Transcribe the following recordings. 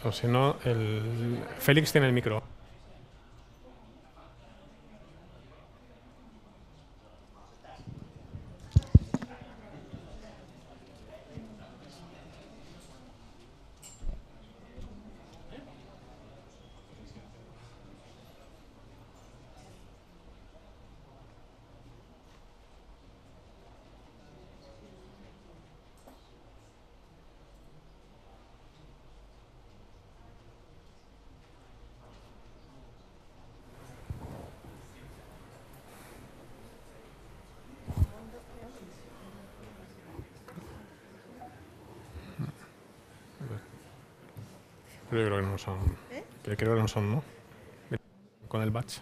O si no, Félix tiene el micro. Creo que no son. Creo que no son, ¿no? Con el batch.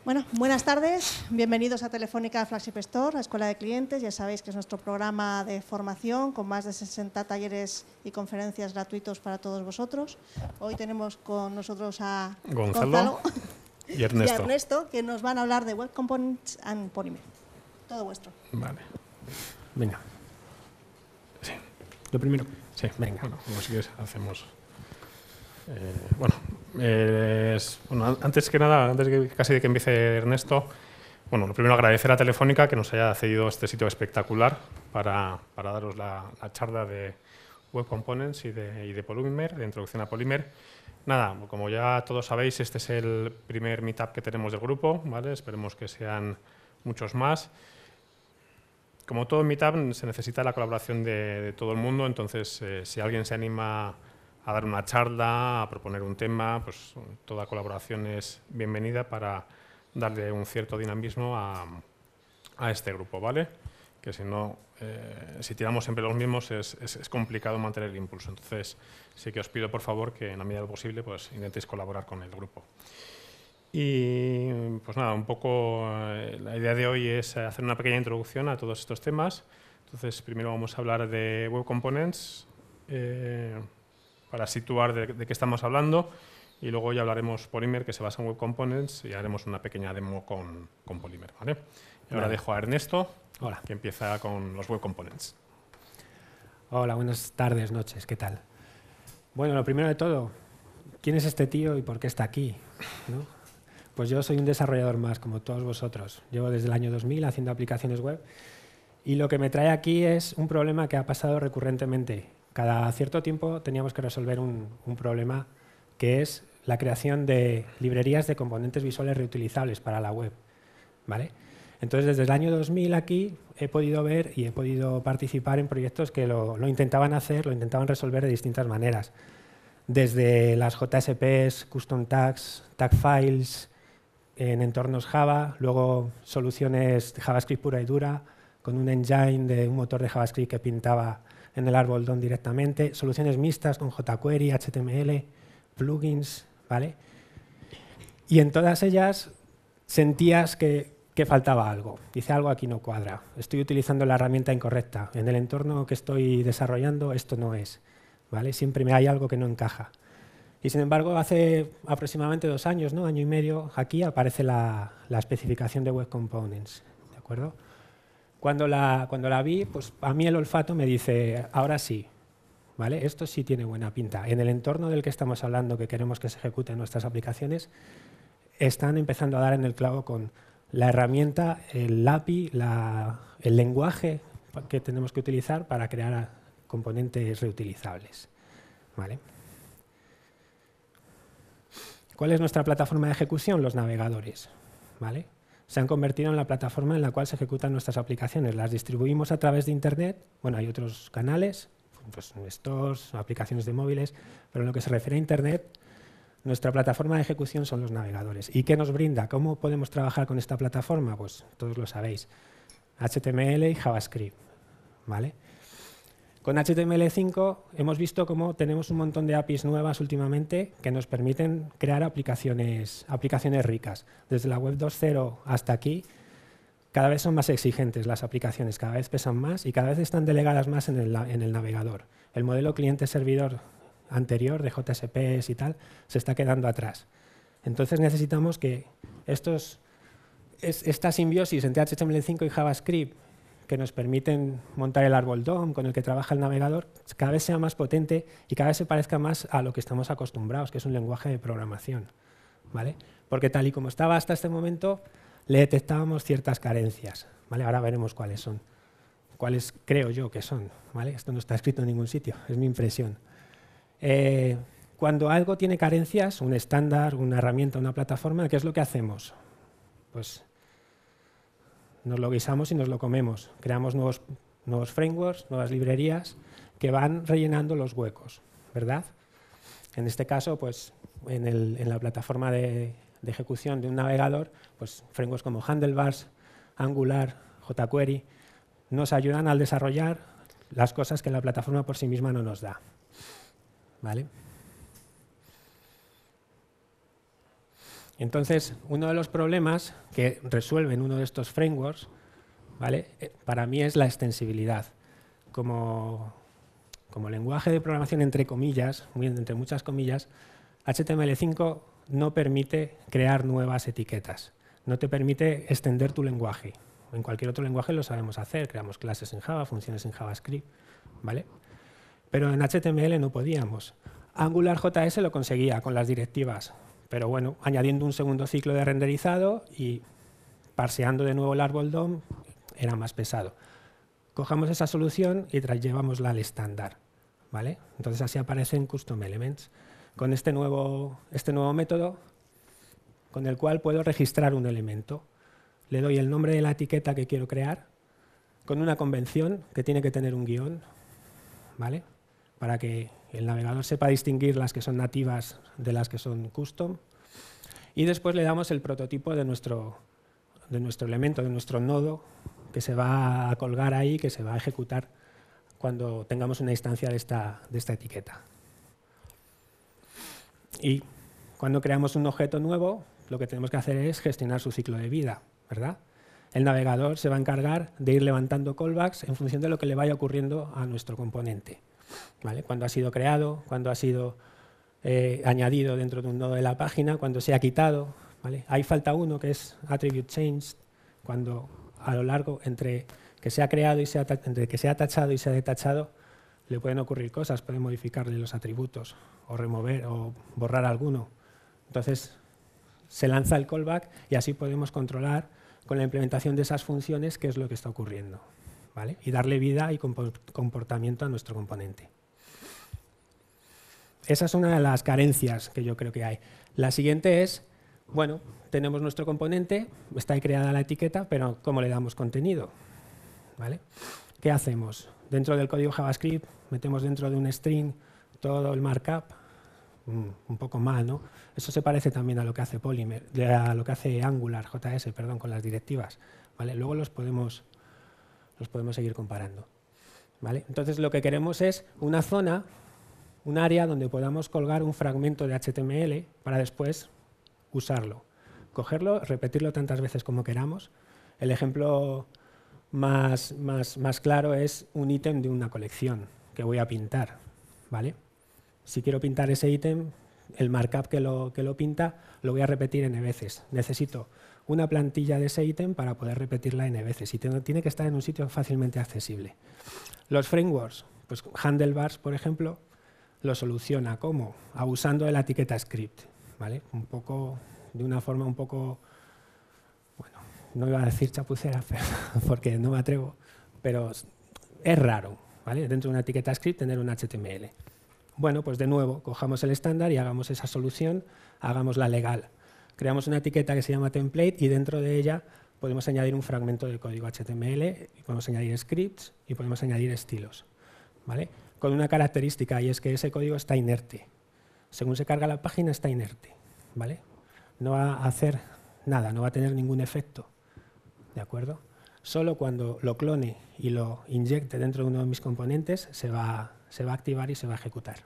Bueno, buenas tardes. Bienvenidos a Telefónica Flagship Store, la Escuela de Clientes. Ya sabéis que es nuestro programa de formación con más de 60 talleres y conferencias gratuitos para todos vosotros. Hoy tenemos con nosotros a Gonzalo y Ernesto, que nos van a hablar de Web Components and Polymer. Todo vuestro. Vale. Venga. Sí. ¿Lo primero? Sí. Venga. Bueno, como si quieres, hacemos... Bueno, antes que nada, casi de que empiece Ernesto, bueno, lo primero agradecer a Telefónica que nos haya cedido este sitio espectacular para daros la charla de Web Components y de Polymer, de introducción a Polymer. Nada, como ya todos sabéis, este es el primer meetup que tenemos del grupo, ¿vale? Esperemos que sean muchos más. Como todo meetup, se necesita la colaboración de todo el mundo, entonces si alguien se anima a dar una charla, a proponer un tema, pues toda colaboración es bienvenida para darle un cierto dinamismo a este grupo, ¿vale? Que si no, si tiramos siempre los mismos es complicado mantener el impulso. Entonces, sí que os pido, por favor, que en la medida de lo posible pues, intentéis colaborar con el grupo. Y pues nada, un poco la idea de hoy es hacer una pequeña introducción a todos estos temas. Entonces, primero vamos a hablar de Web Components para situar de qué estamos hablando, y luego ya hablaremos Polymer, que se basa en Web Components, y haremos una pequeña demo con Polymer, ¿vale? Y ahora dejo a Ernesto, Hola, que empieza con los Web Components. hola, buenas tardes, noches, ¿qué tal? Bueno, lo primero de todo, ¿quién es este tío y por qué está aquí? ¿No? Pues yo soy un desarrollador más, como todos vosotros. Llevo desde el año 2000 haciendo aplicaciones web, y lo que me trae aquí es un problema que ha pasado recurrentemente. Cada cierto tiempo teníamos que resolver un problema, que es la creación de librerías de componentes visuales reutilizables para la web, ¿vale? Entonces, desde el año 2000 aquí he podido ver y he podido participar en proyectos que lo intentaban hacer, lo intentaban resolver de distintas maneras. Desde las JSPs, Custom Tags, Tag Files, en entornos Java, luego soluciones de JavaScript pura y dura, con un engine de un motor de JavaScript que pintaba en el árbol DOM directamente, soluciones mixtas con jQuery, HTML, plugins, ¿vale? Y en todas ellas sentías que faltaba algo. Dice, algo aquí no cuadra. Estoy utilizando la herramienta incorrecta. En el entorno que estoy desarrollando esto no es, ¿vale? Siempre hay algo que no encaja. Y sin embargo, hace aproximadamente 2 años, ¿no? Año y medio, aquí aparece la especificación de Web Components, ¿de acuerdo? Cuando la vi, pues a mí el olfato me dice, ahora sí, ¿vale? Esto sí tiene buena pinta. En el entorno del que estamos hablando, que queremos que se ejecuten nuestras aplicaciones, están empezando a dar en el clavo con la herramienta, el API, el lenguaje que tenemos que utilizar para crear componentes reutilizables, ¿vale? ¿Cuál es nuestra plataforma de ejecución? Los navegadores, ¿vale? Se han convertido en la plataforma en la cual se ejecutan nuestras aplicaciones. Las distribuimos a través de Internet. Bueno, hay otros canales, pues stores, aplicaciones de móviles, pero en lo que se refiere a Internet, nuestra plataforma de ejecución son los navegadores. ¿Y qué nos brinda? ¿Cómo podemos trabajar con esta plataforma? Pues todos lo sabéis. HTML y JavaScript, ¿vale? Con HTML5 hemos visto cómo tenemos un montón de APIs nuevas últimamente que nos permiten crear aplicaciones ricas. Desde la web 2.0 hasta aquí, cada vez son más exigentes las aplicaciones, cada vez pesan más y cada vez están delegadas más en el navegador. El modelo cliente-servidor anterior de JSPs y tal se está quedando atrás. Entonces necesitamos que esta simbiosis entre HTML5 y JavaScript, que nos permiten montar el árbol DOM con el que trabaja el navegador, cada vez sea más potente y cada vez se parezca más a lo que estamos acostumbrados, que es un lenguaje de programación, ¿vale? Porque tal y como estaba hasta este momento, le detectábamos ciertas carencias, ¿vale? Ahora veremos cuáles son, cuáles creo yo que son, ¿vale? Esto no está escrito en ningún sitio, es mi impresión. Cuando algo tiene carencias, un estándar, una herramienta, una plataforma, ¿qué es lo que hacemos? Pues nos lo guisamos y nos lo comemos. Creamos nuevos frameworks, nuevas librerías que van rellenando los huecos, ¿verdad? En este caso, pues, en la plataforma de ejecución de un navegador, pues, frameworks como Handlebars, Angular, jQuery, nos ayudan al desarrollar las cosas que la plataforma por sí misma no nos da, ¿vale? Entonces, uno de los problemas que resuelven uno de estos frameworks, ¿vale? Para mí es la extensibilidad. Como lenguaje de programación entre comillas, entre muchas comillas, HTML5 no permite crear nuevas etiquetas, no te permite extender tu lenguaje. En cualquier otro lenguaje lo sabemos hacer, creamos clases en Java, funciones en JavaScript, ¿vale? Pero en HTML no podíamos. AngularJS lo conseguía con las directivas, pero bueno, añadiendo un segundo ciclo de renderizado y parseando de nuevo el árbol DOM era más pesado. Cogemos esa solución y llevamosla al estándar, ¿vale? Entonces así aparecen Custom Elements, con este nuevo método con el cual puedo registrar un elemento. Le doy el nombre de la etiqueta que quiero crear con una convención que tiene que tener un guión, ¿vale? Para que el navegador sepa distinguir las que son nativas de las que son custom. Y después le damos el prototipo de nuestro elemento, de nuestro nodo, que se va a colgar ahí, que se va a ejecutar cuando tengamos una instancia de esta etiqueta. Y cuando creamos un objeto nuevo, lo que tenemos que hacer es gestionar su ciclo de vida, ¿verdad? El navegador se va a encargar de ir levantando callbacks en función de lo que le vaya ocurriendo a nuestro componente, ¿vale? Cuando ha sido creado, cuando ha sido añadido dentro de un nodo de la página, cuando se ha quitado, ¿vale? Ahí falta uno que es attribute change, cuando a lo largo entre que se ha creado y entre que se ha tachado y se ha detachado le pueden ocurrir cosas, pueden modificarle los atributos o remover o borrar alguno. Entonces se lanza el callback y así podemos controlar con la implementación de esas funciones qué es lo que está ocurriendo, ¿vale? Y darle vida y comportamiento a nuestro componente. Esa es una de las carencias que yo creo que hay. La siguiente es, bueno, tenemos nuestro componente, está ahí creada la etiqueta, pero ¿cómo le damos contenido? ¿Vale? ¿Qué hacemos? Dentro del código JavaScript metemos dentro de un string todo el markup, un poco mal, ¿no? Eso se parece también a lo que hace Polymer, a lo que hace Angular, JS, perdón, con las directivas, ¿vale? Luego los podemos seguir comparando, ¿vale? Entonces lo que queremos es una zona, un área donde podamos colgar un fragmento de HTML para después usarlo, cogerlo, repetirlo tantas veces como queramos. El ejemplo más claro es un ítem de una colección que voy a pintar, ¿vale? Si quiero pintar ese ítem, el markup que lo pinta lo voy a repetir n veces. Necesito una plantilla de ese ítem para poder repetirla n veces y tiene que estar en un sitio fácilmente accesible. Los frameworks, pues Handlebars, por ejemplo, lo soluciona. ¿Cómo? Abusando de la etiqueta script, ¿vale? De una forma un poco, bueno, no iba a decir chapucera, pero, porque no me atrevo, pero es raro, ¿vale? Dentro de una etiqueta script tener un HTML. Bueno, pues de nuevo, cojamos el estándar y hagamos esa solución, hagámosla legal. Creamos una etiqueta que se llama template y dentro de ella podemos añadir un fragmento de código HTML, y podemos añadir scripts y podemos añadir estilos, ¿vale? Con una característica, y es que ese código está inerte. Según se carga la página, está inerte, ¿vale? No va a hacer nada, no va a tener ningún efecto, ¿de acuerdo? Solo cuando lo clone y lo inyecte dentro de uno de mis componentes se va a activar y se va a ejecutar.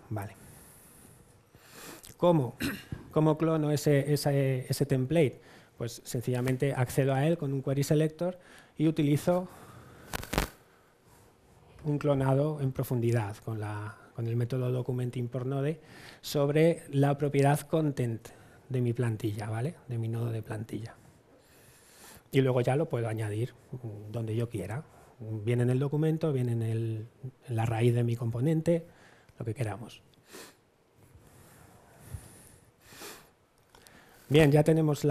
Vale. ¿Cómo clono ese template? Pues sencillamente accedo a él con un query selector y utilizo un clonado en profundidad con el método document_import_node sobre la propiedad content de mi plantilla, ¿vale? De mi nodo de plantilla. Y luego ya lo puedo añadir donde yo quiera. Viene en el documento, viene en la raíz de mi componente, lo que queramos. Bien, ya tenemos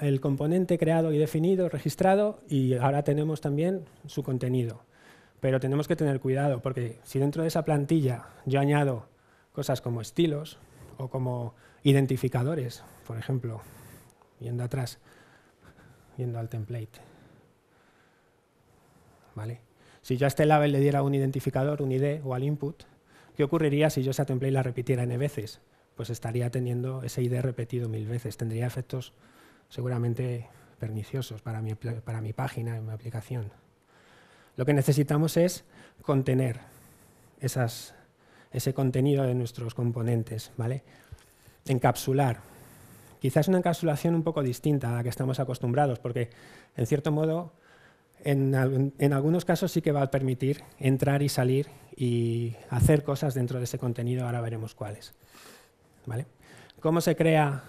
el componente creado y definido, registrado, y ahora tenemos también su contenido. Pero tenemos que tener cuidado, porque si dentro de esa plantilla yo añado cosas como estilos o como identificadores, por ejemplo, yendo atrás, yendo al template, ¿vale? Si yo a este label le diera un identificador, un ID o al input, ¿qué ocurriría si yo esa template la repitiera n veces? Pues estaría teniendo ese ID repetido 1000 veces. Tendría efectos seguramente perniciosos para mi página y mi aplicación. Lo que necesitamos es contener ese contenido de nuestros componentes, ¿vale? Encapsular. Quizás una encapsulación un poco distinta a la que estamos acostumbrados, porque en cierto modo en algunos casos sí que va a permitir entrar y salir y hacer cosas dentro de ese contenido, ahora veremos cuáles, ¿vale? ¿Cómo se crea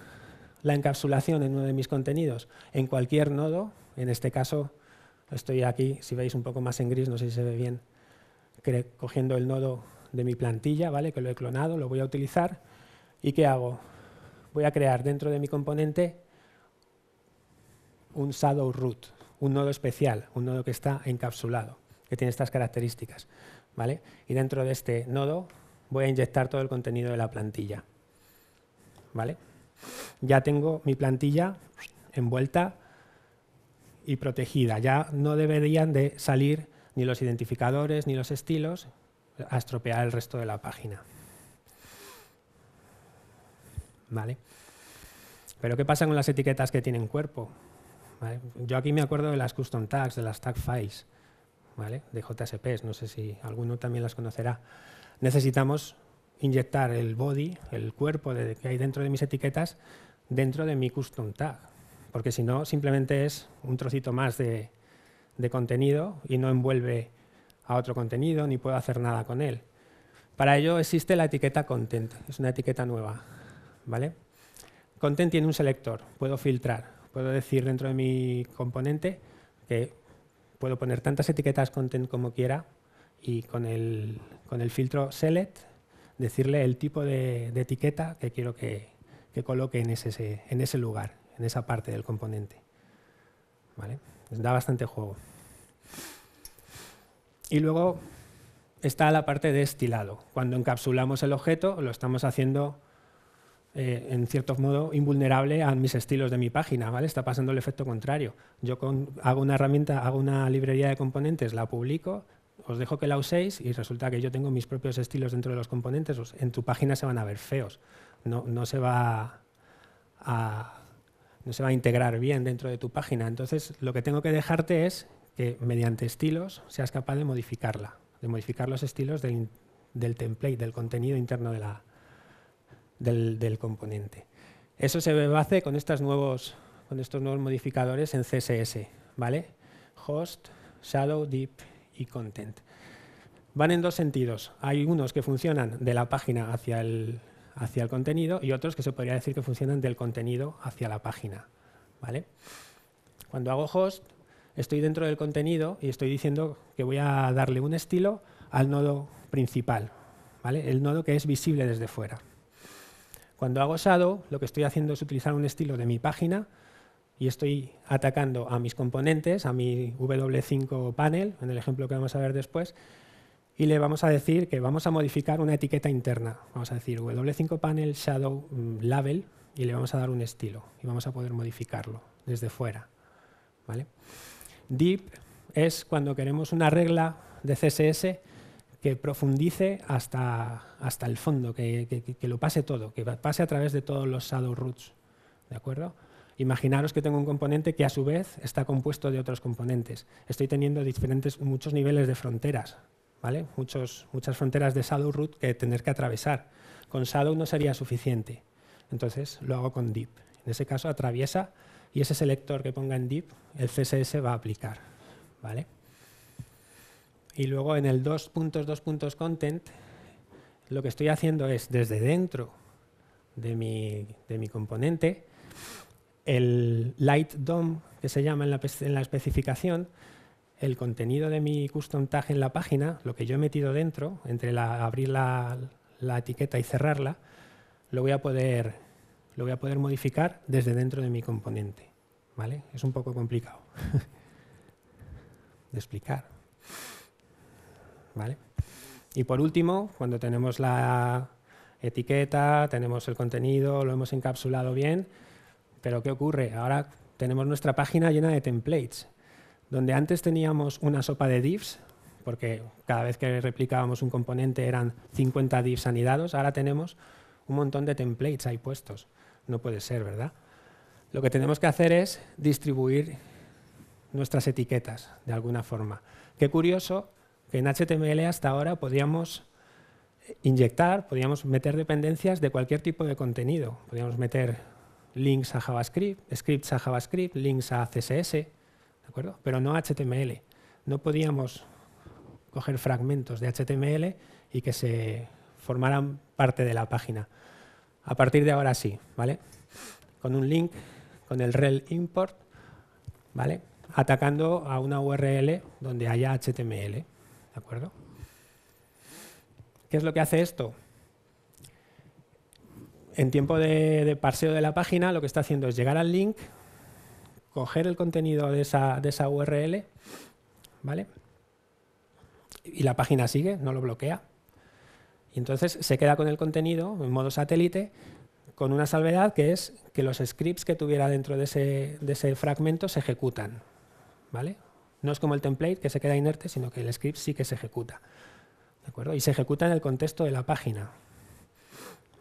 la encapsulación en uno de mis contenidos? En cualquier nodo, en este caso estoy aquí, si veis un poco más en gris, no sé si se ve bien, cogiendo el nodo de mi plantilla, ¿vale? Que lo he clonado, lo voy a utilizar. ¿Y qué hago? Voy a crear dentro de mi componente un shadow root, un nodo especial, un nodo que está encapsulado, que tiene estas características, ¿vale? Y dentro de este nodo voy a inyectar todo el contenido de la plantilla, ¿vale? Ya tengo mi plantilla envuelta y protegida. Ya no deberían de salir ni los identificadores ni los estilos a estropear el resto de la página. ¿Vale? Pero ¿qué pasa con las etiquetas que tienen cuerpo? ¿Vale? Yo aquí me acuerdo de las custom tags, de las tag files, ¿vale? De JSPs, no sé si alguno también las conocerá. Necesitamos inyectar el body, el cuerpo que hay dentro de mis etiquetas, dentro de mi custom tag, porque si no, simplemente es un trocito más de contenido y no envuelve a otro contenido, ni puedo hacer nada con él. Para ello existe la etiqueta content, es una etiqueta nueva, ¿vale? Content tiene un selector, puedo filtrar, puedo decir dentro de mi componente que puedo poner tantas etiquetas content como quiera y con el filtro select decirle el tipo de etiqueta que quiero que coloque en ese lugar, en esa parte del componente. ¿Vale? Da bastante juego. Y luego está la parte de estilado. Cuando encapsulamos el objeto, lo estamos haciendo en cierto modo invulnerable a mis estilos de mi página, ¿vale? Está pasando el efecto contrario. Yo hago una herramienta, hago una librería de componentes, la publico, os dejo que la uséis y resulta que yo tengo mis propios estilos dentro de los componentes. En tu página se van a ver feos. No se va a integrar bien dentro de tu página. Entonces, lo que tengo que dejarte es que mediante estilos seas capaz de modificarla, de modificar los estilos del template, del contenido interno del componente. Eso se hace con estos nuevos modificadores en CSS, ¿vale? Host, Shadow, Deep y Content. Van en dos sentidos. Hay unos que funcionan de la página hacia el contenido y otros que se podría decir que funcionan del contenido hacia la página, ¿vale? Cuando hago host, estoy dentro del contenido y estoy diciendo que voy a darle un estilo al nodo principal, ¿vale? El nodo que es visible desde fuera. Cuando hago shadow, lo que estoy haciendo es utilizar un estilo de mi página y estoy atacando a mis componentes, a mi W5 panel, en el ejemplo que vamos a ver después, y le vamos a decir que vamos a modificar una etiqueta interna. Vamos a decir W5 panel shadow label y le vamos a dar un estilo y vamos a poder modificarlo desde fuera, ¿vale? Deep es cuando queremos una regla de CSS que profundice hasta el fondo, que lo pase todo, que pase a través de todos los shadow roots, ¿de acuerdo? Imaginaros que tengo un componente que a su vez está compuesto de otros componentes. Estoy teniendo muchos niveles de fronteras, ¿vale? Muchas fronteras de shadow root que tener que atravesar. Con shadow no sería suficiente, entonces lo hago con deep. En ese caso atraviesa y ese selector que ponga en deep, el CSS va a aplicar, ¿vale? Y luego en el 2.2.content lo que estoy haciendo es desde dentro de mi componente, el light DOM que se llama en la especificación, el contenido de mi custom tag en la página, lo que yo he metido dentro, entre abrir la etiqueta y cerrarla, lo voy a poder modificar desde dentro de mi componente, ¿vale? Es un poco complicado de explicar, ¿vale? Y por último, cuando tenemos la etiqueta, tenemos el contenido, lo hemos encapsulado bien, pero ¿qué ocurre? Ahora tenemos nuestra página llena de templates. Donde antes teníamos una sopa de divs, porque cada vez que replicábamos un componente eran 50 divs anidados, ahora tenemos un montón de templates ahí puestos. No puede ser, ¿verdad? Lo que tenemos que hacer es distribuir nuestras etiquetas de alguna forma. Qué curioso que en HTML hasta ahora podíamos podíamos meter dependencias de cualquier tipo de contenido. Podíamos meter links a JavaScript, scripts a JavaScript, links a CSS, ¿de acuerdo? Pero no HTML. No podíamos coger fragmentos de HTML y que se formaran parte de la página. A partir de ahora sí, ¿vale? Con un link, con el rel import, ¿vale? Atacando a una URL donde haya HTML, ¿de acuerdo? ¿Qué es lo que hace esto? En tiempo de parseo de la página, lo que está haciendo es llegar al link, coger el contenido de esa URL, ¿vale? Y la página sigue, no lo bloquea. Y entonces se queda con el contenido en modo satélite, con una salvedad que es que los scripts que tuviera dentro de ese fragmento se ejecutan, ¿vale? No es como el template que se queda inerte, sino que el script sí que se ejecuta. ¿de acuerdo? Y se ejecuta en el contexto de la página,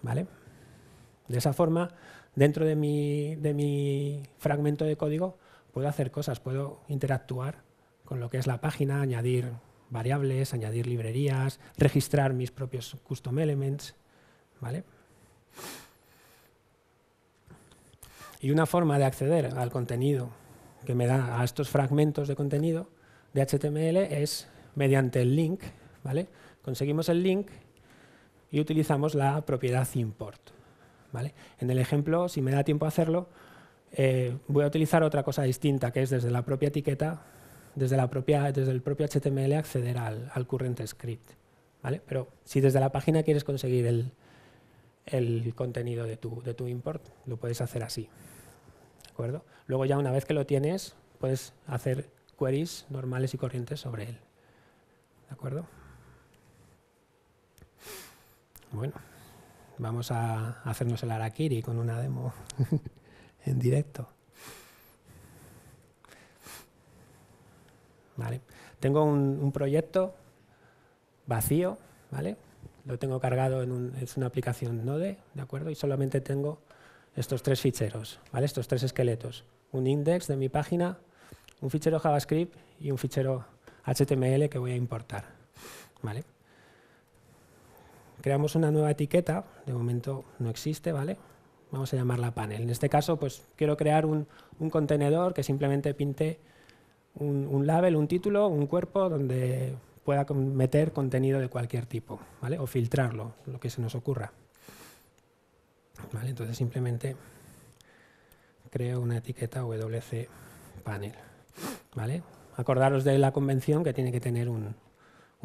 ¿vale? De esa forma, dentro de mi fragmento de código, puedo hacer cosas, puedo interactuar con lo que es la página, añadir variables, añadir librerías, registrar mis propios custom elements, ¿vale? Y una forma de acceder al contenido que me da a estos fragmentos de contenido de HTML es mediante el link, ¿vale? Conseguimos el link y utilizamos la propiedad import, ¿vale? En el ejemplo, si me da tiempo a hacerlo, voy a utilizar otra cosa distinta, que es desde la propia etiqueta, desde el propio HTML acceder al current script, ¿vale? Pero si desde la página quieres conseguir el contenido de tu import, lo puedes hacer así, ¿de acuerdo? Luego ya una vez que lo tienes, puedes hacer queries normales y corrientes sobre él, ¿de acuerdo? Bueno, vamos a hacernos el harakiri con una demo en directo. ¿Vale? Tengo un proyecto vacío, ¿vale? Lo tengo cargado es una aplicación Node, ¿de acuerdo? Y solamente tengo estos 3 ficheros, ¿vale? Estos 3 esqueletos. Un index de mi página, un fichero JavaScript y un fichero HTML que voy a importar, ¿vale? Creamos una nueva etiqueta, de momento no existe, ¿vale? Vamos a llamarla panel. En este caso, pues quiero crear un contenedor que simplemente pinte un label, un título, un cuerpo donde pueda meter contenido de cualquier tipo, ¿vale? O filtrarlo, lo que se nos ocurra. ¿Vale? Entonces simplemente creo una etiqueta wc panel, ¿vale? Acordaros de la convención que tiene que tener un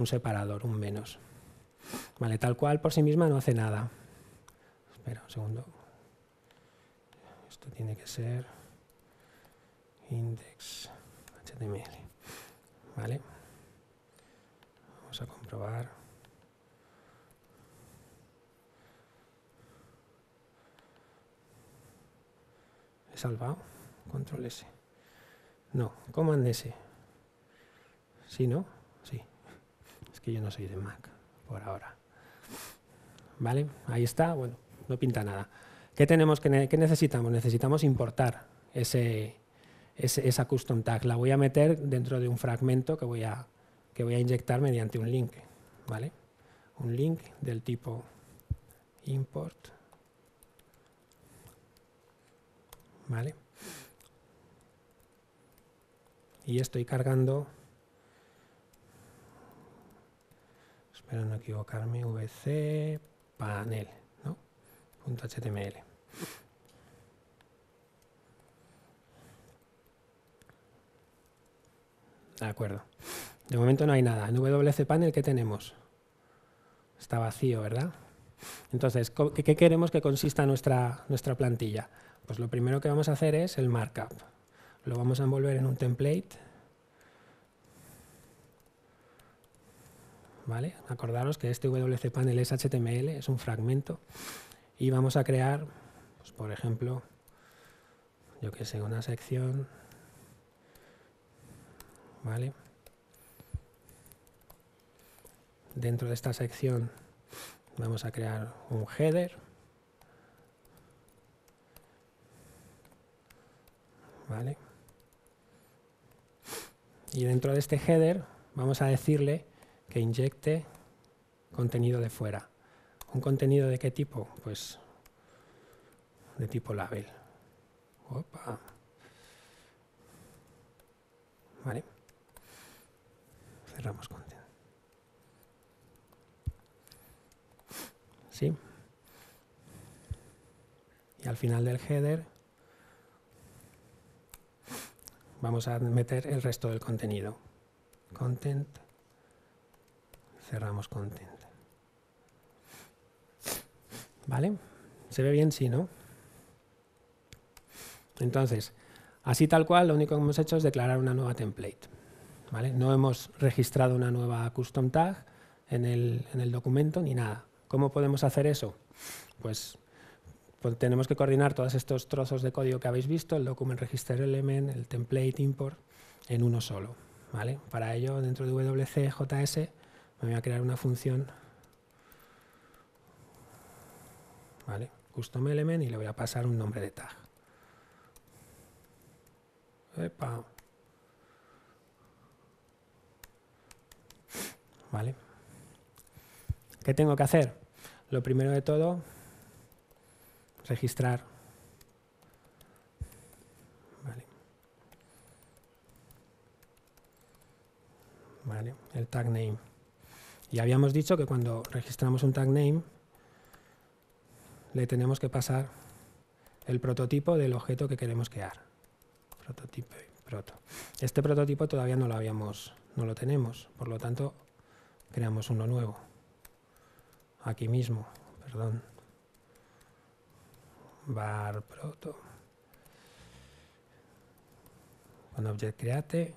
separador, un menos. Vale, tal cual por sí misma no hace nada. Espera un segundo. Esto tiene que ser index HTML. Vale. Vamos a comprobar. ¿He salvado? Control S. No, Command S. ¿Sí, no? Sí. Es que yo no soy de Mac por ahora. ¿Vale? Ahí está. Bueno, no pinta nada. ¿Qué necesitamos? Necesitamos importar esa custom tag. La voy a meter dentro de un fragmento que voy a inyectar mediante un link, ¿vale? Un link del tipo import, ¿vale? Y estoy cargando, espero no equivocarme, vc panel, ¿no? .html. De acuerdo. De momento no hay nada. En wc panel, ¿qué tenemos? Está vacío, ¿verdad? Entonces, ¿qué queremos que consista nuestra plantilla? Pues lo primero que vamos a hacer es el markup. Lo vamos a envolver en un template. ¿Vale? Acordaros que este wc panel es HTML, es un fragmento. Y vamos a crear, pues, por ejemplo, yo que sé, una sección. ¿Vale? Dentro de esta sección vamos a crear un header. ¿Vale? Y dentro de este header vamos a decirle que inyecte contenido de fuera. ¿Un contenido de qué tipo? Pues de tipo label. Opa. ¿Vale? Cerramos content. ¿Sí? Y al final del header vamos a meter el resto del contenido. Content. Cerramos content. ¿Vale? ¿Se ve bien? Sí, ¿no? Entonces, así tal cual, lo único que hemos hecho es declarar una nueva template. ¿Vale? No hemos registrado una nueva custom tag en el documento ni nada. ¿Cómo podemos hacer eso? Pues tenemos que coordinar todos estos trozos de código que habéis visto, el document register element, el template import, en uno solo. ¿Vale? Para ello, dentro de WCJS me voy a crear una función, ¿vale? Custom element, y le voy a pasar un nombre de tag. Epa. ¿Vale? ¿Qué tengo que hacer? Lo primero de todo, registrar. Vale. Vale, el tag name. Y habíamos dicho que cuando registramos un tag name, le tenemos que pasar el prototipo del objeto que queremos crear. Prototipo y proto. Este prototipo todavía no lo tenemos, por lo tanto, creamos uno nuevo. Aquí mismo, perdón. Var proto. Con object create.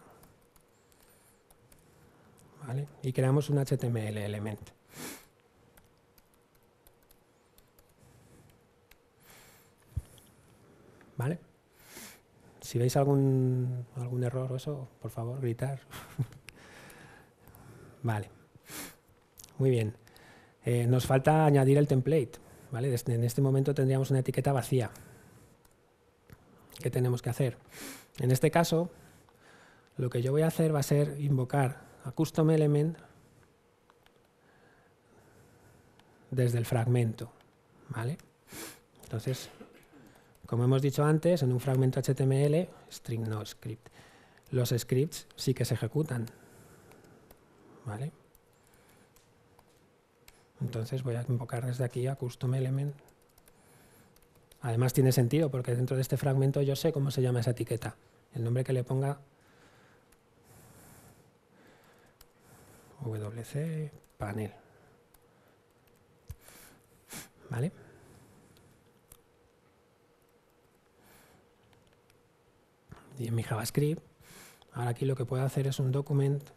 ¿Vale? Y creamos un HTML element. ¿Vale? Si veis algún error o eso, por favor, gritar. Vale. Muy bien. Nos falta añadir el template. ¿Vale? En este momento tendríamos una etiqueta vacía. ¿Qué tenemos que hacer? En este caso, lo que yo voy a hacer va a ser invocar a custom element desde el fragmento. ¿Vale? Entonces, como hemos dicho antes, en un fragmento HTML, string no script, los scripts sí que se ejecutan. ¿Vale? Entonces voy a invocar desde aquí a custom element. Además tiene sentido porque dentro de este fragmento yo sé cómo se llama esa etiqueta. El nombre que le ponga wc panel. ¿Vale? Y en mi JavaScript, ahora aquí lo que puedo hacer es un document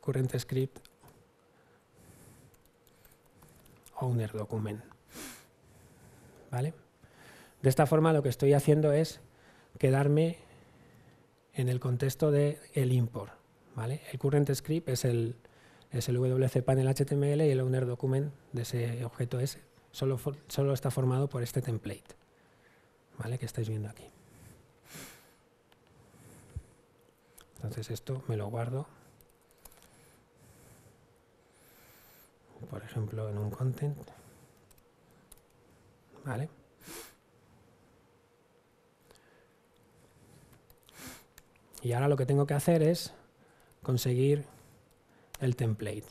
current script owner document. ¿Vale? De esta forma lo que estoy haciendo es quedarme en el contexto del import. ¿Vale? El current script es el wc panel HTML y el owner document de ese objeto es solo está formado por este template. ¿Vale? Que estáis viendo aquí. Entonces esto me lo guardo. Por ejemplo, en un content. ¿Vale? Y ahora lo que tengo que hacer es conseguir el template.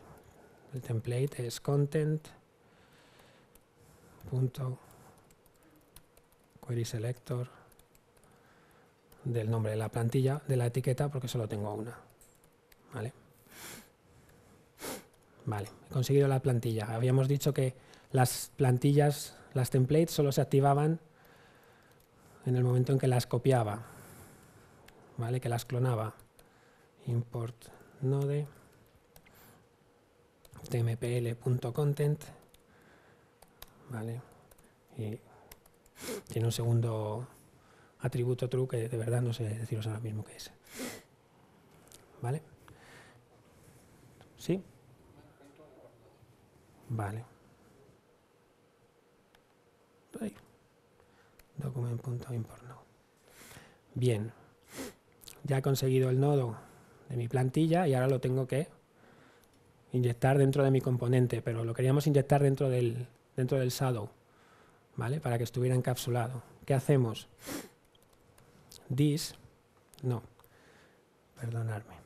El template es content.querySelector del nombre de la plantilla, de la etiqueta, porque solo tengo una. ¿Vale? Vale, he conseguido la plantilla. Habíamos dicho que las plantillas, las templates, solo se activaban en el momento en que las copiaba, ¿vale? Que las clonaba. Import node tmpl.content, ¿vale? Y tiene un segundo atributo true que de verdad no sé deciros ahora mismo qué es. ¿Vale? ¿Sí? Vale. Document.import no. Bien. Ya he conseguido el nodo de mi plantilla y ahora lo tengo que inyectar dentro de mi componente, pero lo queríamos inyectar dentro del shadow, ¿vale? Para que estuviera encapsulado. ¿Qué hacemos? This, no, perdonadme.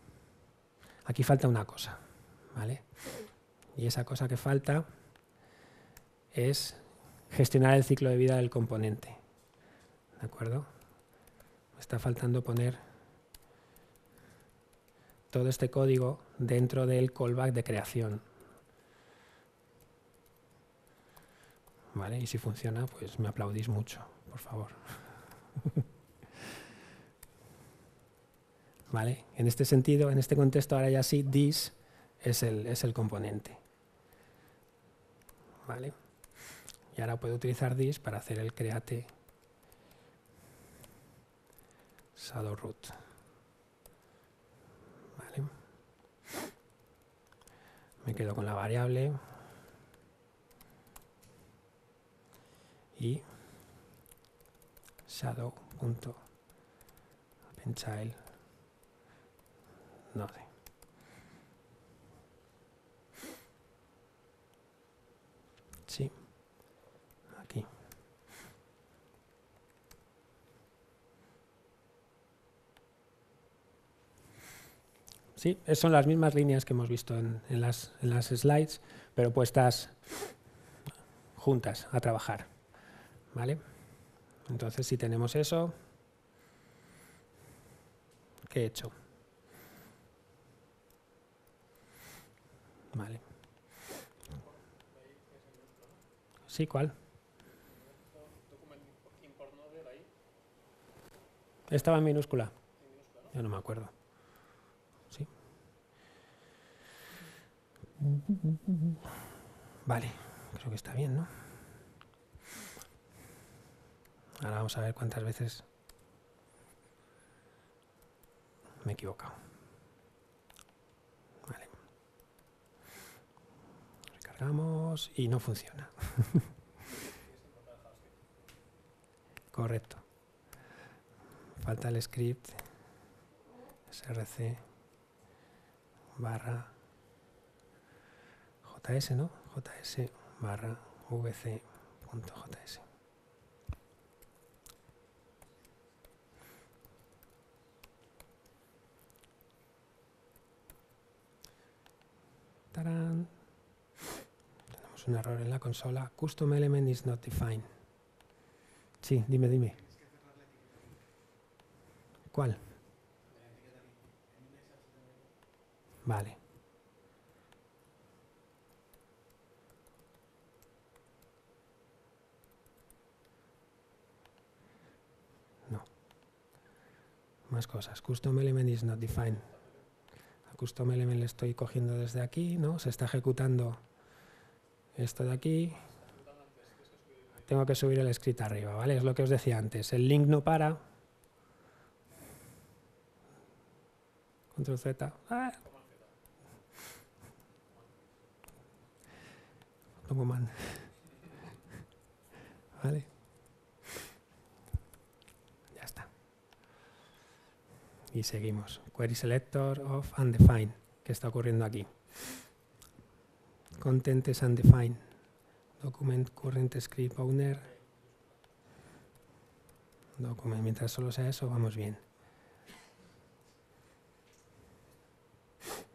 Aquí falta una cosa, ¿vale? Y esa cosa que falta es gestionar el ciclo de vida del componente. ¿De acuerdo? Me está faltando poner todo este código dentro del callback de creación. ¿Vale? Y si funciona, pues me aplaudís mucho, por favor. ¿Vale? En este sentido, en este contexto, ahora ya sí, this es el componente. ¿Vale? Y ahora puedo utilizar this para hacer el create shadow root. quedo con la variable y shadow.appendChild node. Sí, aquí. Sí, son las mismas líneas que hemos visto en las slides, pero puestas juntas a trabajar. ¿Vale? Entonces, si tenemos eso, ¿qué he hecho? Vale. Sí, ¿cuál? Estaba en minúscula. Yo no me acuerdo. Sí. Vale, creo que está bien, ¿no? Ahora vamos a ver cuántas veces me he equivocado. Vale. Recargamos y no funciona. Correcto. Falta el script src barra js, ¿no? js barra vc.js. ¡Tarán! Tenemos un error en la consola. Custom element is not defined. Sí, dime. ¿Cuál? Vale. No. Más cosas. Custom element is not defined. A custom element le estoy cogiendo desde aquí, ¿no? Se está ejecutando esto de aquí. Tengo que subir el script arriba, ¿vale? Es lo que os decía antes. El link no para. Control Z. ¡Ah! Command. ¿Vale? Ya está. Y seguimos. Query selector of undefined. ¿Qué está ocurriendo aquí? Content is undefined. Document current script owner. Document. Mientras solo sea eso, vamos bien.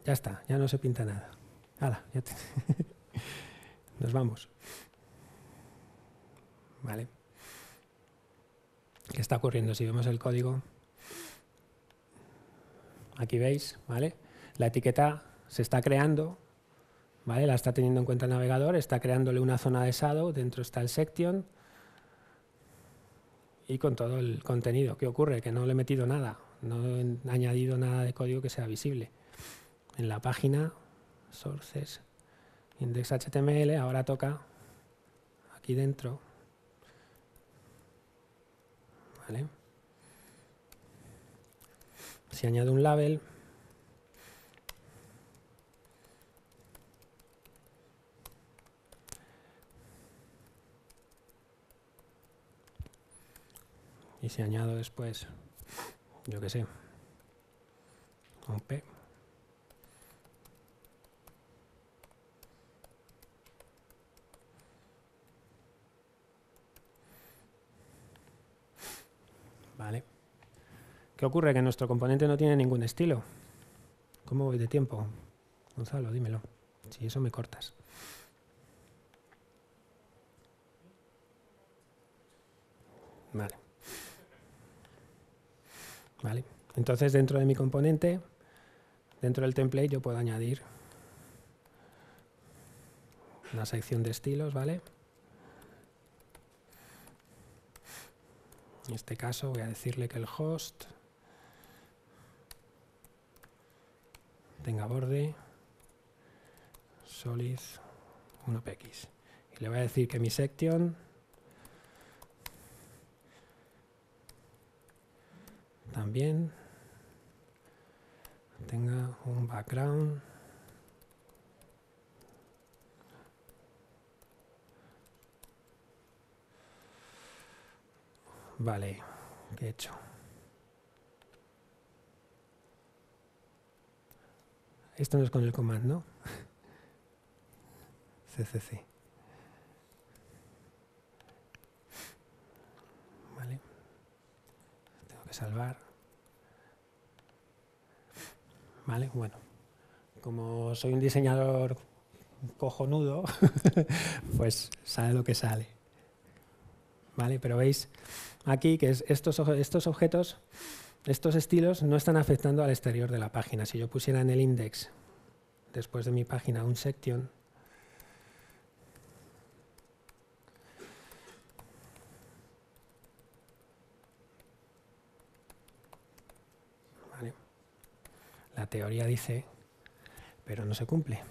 Ya está, ya no se pinta nada. ¡Hala! Nos vamos. Vale. ¿Qué está ocurriendo? Si vemos el código, aquí veis, ¿vale? La etiqueta se está creando, ¿vale? La está teniendo en cuenta el navegador, está creándole una zona de shadow, dentro está el section y con todo el contenido. ¿Qué ocurre? Que no le he metido nada, no he añadido nada de código que sea visible. En la página sources index.html ahora toca aquí dentro, ¿vale? Si añado un label, y si añado después, yo qué sé, un P, ¿vale? ¿Qué ocurre? Que nuestro componente no tiene ningún estilo. ¿Cómo voy de tiempo? Gonzalo, dímelo. Si eso me cortas. Vale. Vale. Entonces, dentro de mi componente, dentro del template, yo puedo añadir una sección de estilos, ¿vale? En este caso voy a decirle que el host tenga borde solid 1px. Y le voy a decir que mi section también tenga un background Vale, ¿qué he hecho? Esto no es con el command, ¿no? CCC. Vale. Tengo que salvar. Vale, bueno. Como soy un diseñador cojonudo, pues sale lo que sale. Vale, pero veis aquí que estos objetos, estos estilos no están afectando al exterior de la página. Si yo pusiera en el index, después de mi página, un section, ¿vale? La teoría dice, pero no se cumple.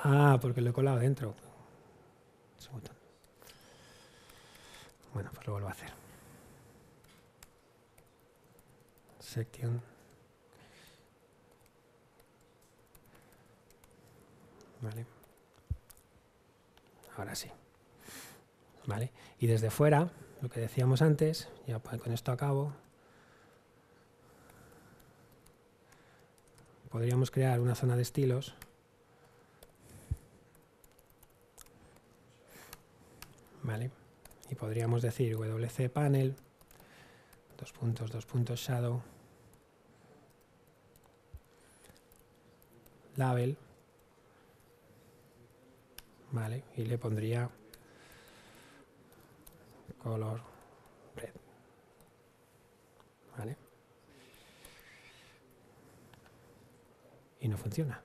Ah, porque lo he colado dentro. Bueno, pues lo vuelvo a hacer. Section. Vale. Ahora sí. Vale. Y desde fuera, lo que decíamos antes, ya con esto acabo, podríamos crear una zona de estilos. Vale. Y podríamos decir WC panel, dos puntos shadow, label, vale, y le pondría color red, vale, y no funciona.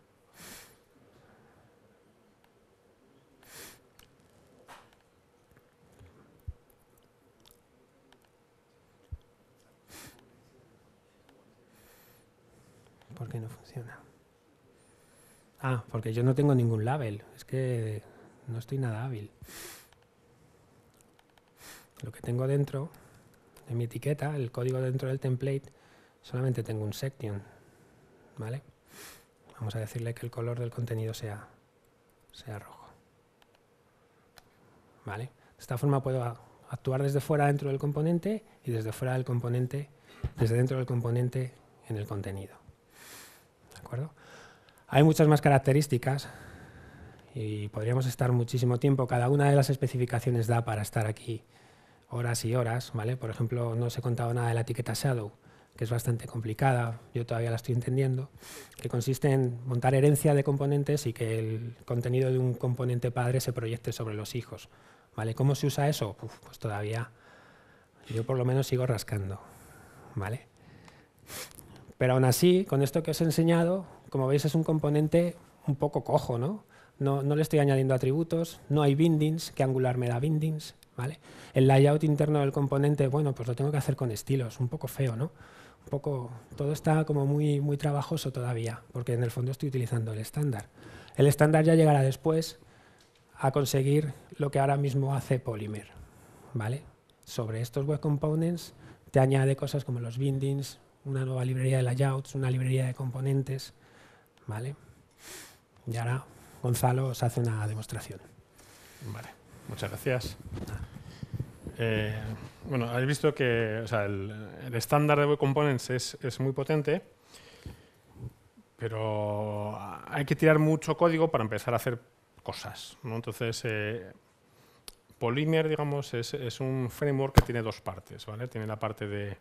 ¿Por qué no funciona? Ah, porque yo no tengo ningún label. Es que no estoy nada hábil. Lo que tengo dentro de mi etiqueta, el código dentro del template, solamente tengo un section. ¿Vale? Vamos a decirle que el color del contenido sea rojo. ¿Vale? De esta forma puedo actuar desde fuera dentro del componente y desde fuera del componente, desde dentro del componente en el contenido. ¿De acuerdo? Hay muchas más características y podríamos estar muchísimo tiempo. Cada una de las especificaciones da para estar aquí horas y horas, ¿vale? Por ejemplo, no os he contado nada de la etiqueta shadow, que es bastante complicada, yo todavía la estoy entendiendo, que consiste en montar herencia de componentes y que el contenido de un componente padre se proyecte sobre los hijos, ¿vale? ¿Cómo se usa eso? Pues todavía yo por lo menos sigo rascando, ¿vale? Pero aún así, con esto que os he enseñado, como veis es un componente un poco cojo, ¿no? No le estoy añadiendo atributos, no hay bindings, que Angular me da bindings, ¿vale? El layout interno del componente, bueno, pues lo tengo que hacer con estilos, un poco feo, ¿no? Un poco, todo está como muy trabajoso todavía, porque en el fondo estoy utilizando el estándar. El estándar ya llegará después a conseguir lo que ahora mismo hace Polymer, ¿vale? Sobre estos web components te añade cosas como los bindings, una nueva librería de layouts, una librería de componentes, ¿vale? Y ahora Gonzalo os hace una demostración. Vale, muchas gracias. Bueno, habéis visto que, o sea, el estándar de Web Components es muy potente, pero hay que tirar mucho código para empezar a hacer cosas, ¿no? Entonces, Polymer, digamos, es un framework que tiene dos partes, ¿vale? Tiene la parte de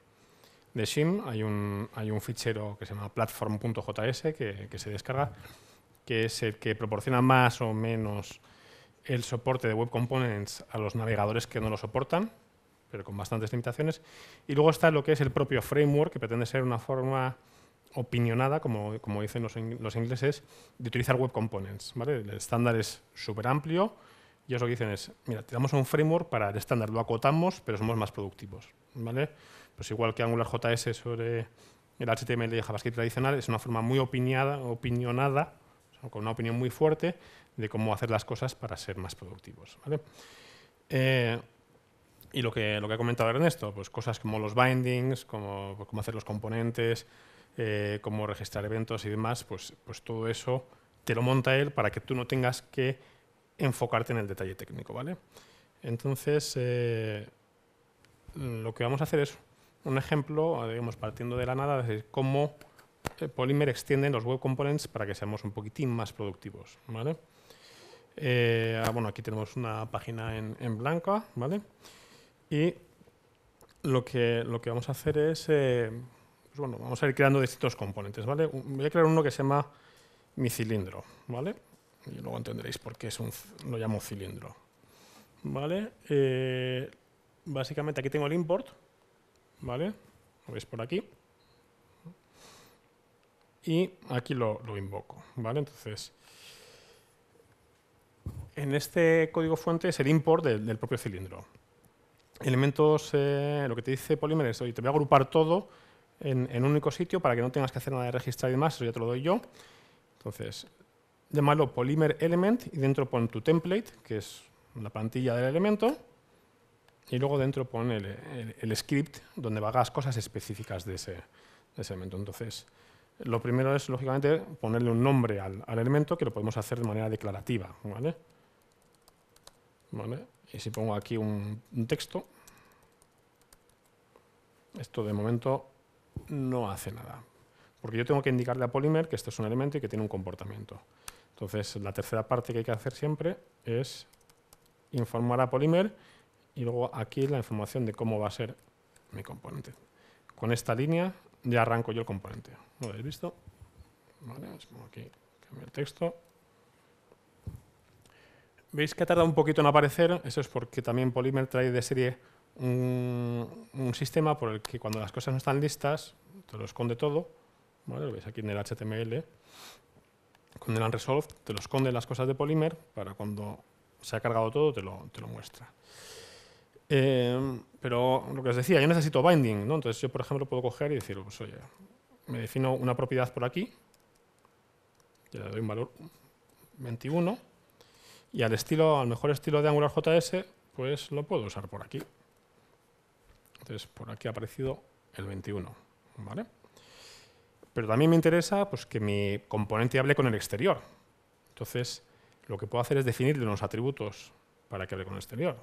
Shim, hay un fichero que se llama platform.js que se descarga, que es el que proporciona más o menos el soporte de Web Components a los navegadores que no lo soportan, pero con bastantes limitaciones. Y luego está lo que es el propio framework, que pretende ser una forma opinionada, como dicen los ingleses, de utilizar Web Components, ¿vale? El estándar es súper amplio y ellos lo que dicen es, mira, te damos un framework para el estándar, lo acotamos, pero somos más productivos, ¿vale? Pues igual que AngularJS sobre el HTML y JavaScript tradicional, es una forma muy opinionada, con una opinión muy fuerte de cómo hacer las cosas para ser más productivos, ¿vale? Y lo que ha comentado Ernesto, pues cosas como los bindings, cómo hacer los componentes, cómo registrar eventos y demás, pues todo eso te lo monta él para que tú no tengas que enfocarte en el detalle técnico, ¿vale? Entonces, lo que vamos a hacer es un ejemplo, digamos, partiendo de la nada, de cómo Polymer extiende los web components para que seamos un poquitín más productivos, ¿vale? Bueno, aquí tenemos una página en blanco, ¿vale? Y lo que vamos a hacer es, pues bueno, vamos a ir creando distintos componentes, ¿vale? Voy a crear uno que se llama mi cilindro, ¿vale? Y luego entenderéis por qué lo llamo cilindro, ¿vale? Básicamente aquí tengo el import, ¿vale? Lo veis por aquí. Y aquí lo invoco, ¿vale? Entonces, en este código fuente es el import del propio cilindro. Elementos, lo que te dice Polymer es, oye, te voy a agrupar todo en un único sitio para que no tengas que hacer nada de registrar y demás, eso ya te lo doy yo. Entonces, llámalo Polymer Element y dentro pon tu template, que es la plantilla del elemento, y luego dentro pon el script donde hagas cosas específicas de ese elemento. Entonces, lo primero es, lógicamente, ponerle un nombre al elemento, que lo podemos hacer de manera declarativa, ¿vale? ¿Vale? Y si pongo aquí un texto, esto de momento no hace nada, porque yo tengo que indicarle a Polymer que esto es un elemento y que tiene un comportamiento. Entonces, la tercera parte que hay que hacer siempre es informar a Polymer y luego aquí la información de cómo va a ser mi componente. Con esta línea ya arranco yo el componente. ¿Lo habéis visto? Vale, os pongo aquí, cambio el texto. ¿Veis que ha tardado un poquito en aparecer? Eso es porque también Polymer trae de serie un sistema por el que cuando las cosas no están listas, te lo esconde todo. ¿Vale? Lo veis aquí en el HTML. Con el unresolved te lo esconde las cosas de Polymer para cuando se ha cargado todo te lo muestra. Pero lo que os decía, yo necesito binding, ¿no? Entonces yo, por ejemplo, puedo coger y decir, pues oye, me defino una propiedad por aquí, y le doy un valor 21, y al mejor estilo de AngularJS, pues lo puedo usar por aquí. Entonces, por aquí ha aparecido el 21, ¿vale? Pero también me interesa pues, que mi componente hable con el exterior. Entonces, lo que puedo hacer es definirle unos atributos para que hable con el exterior.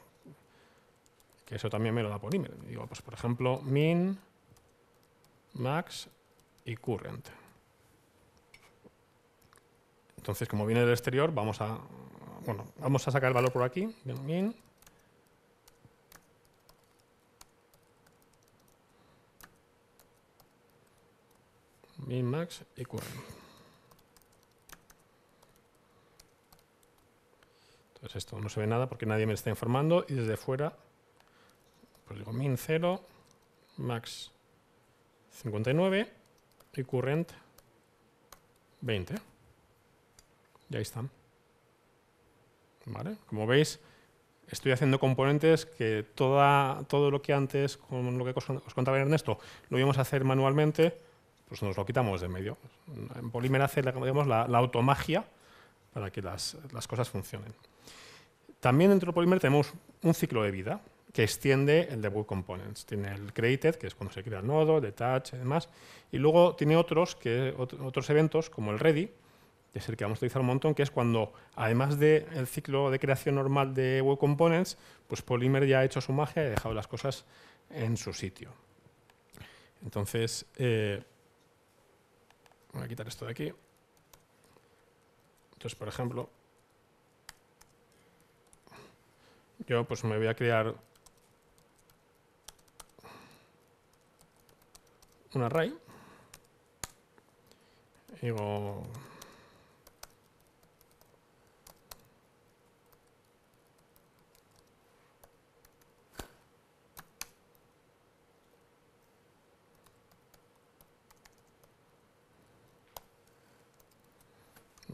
Que eso también me lo da Polymer. Digo, pues, por ejemplo, min, max y current. Entonces, como viene del exterior, vamos a sacar el valor por aquí, min, max y current. Entonces esto no se ve nada porque nadie me está informando y desde fuera, pues digo min 0, max 59 y current 20. Y ahí están. ¿Vale? Como veis, estoy haciendo componentes que todo lo que antes, con lo que os contaba Ernesto, lo íbamos a hacer manualmente, pues nos lo quitamos de medio. En Polymer hace digamos, la automagia para que las cosas funcionen. También dentro de Polymer tenemos un ciclo de vida que extiende el de Web Components. Tiene el created, que es cuando se crea el nodo, detach y demás, y luego tiene otros eventos, como el ready, que es el que vamos a utilizar un montón, que es cuando, además del ciclo de creación normal de Web Components, pues Polymer ya ha hecho su magia y ha dejado las cosas en su sitio. Entonces, voy a quitar esto de aquí. Entonces, por ejemplo, yo pues me voy a crear un array. Digo,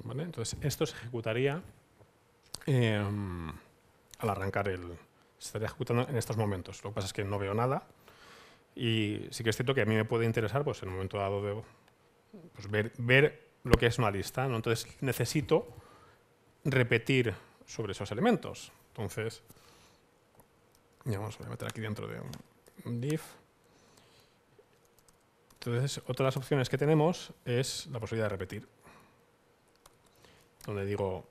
¿vale? Entonces, esto se ejecutaría al arrancar se estaría ejecutando en estos momentos. Lo que pasa es que no veo nada y sí que es cierto que a mí me puede interesar pues, en un momento dado de pues, ver lo que es una lista, ¿no? Entonces, necesito repetir sobre esos elementos. Entonces, vamos a meter aquí dentro de un div. Entonces, otra de las opciones que tenemos es la posibilidad de repetir. Donde digo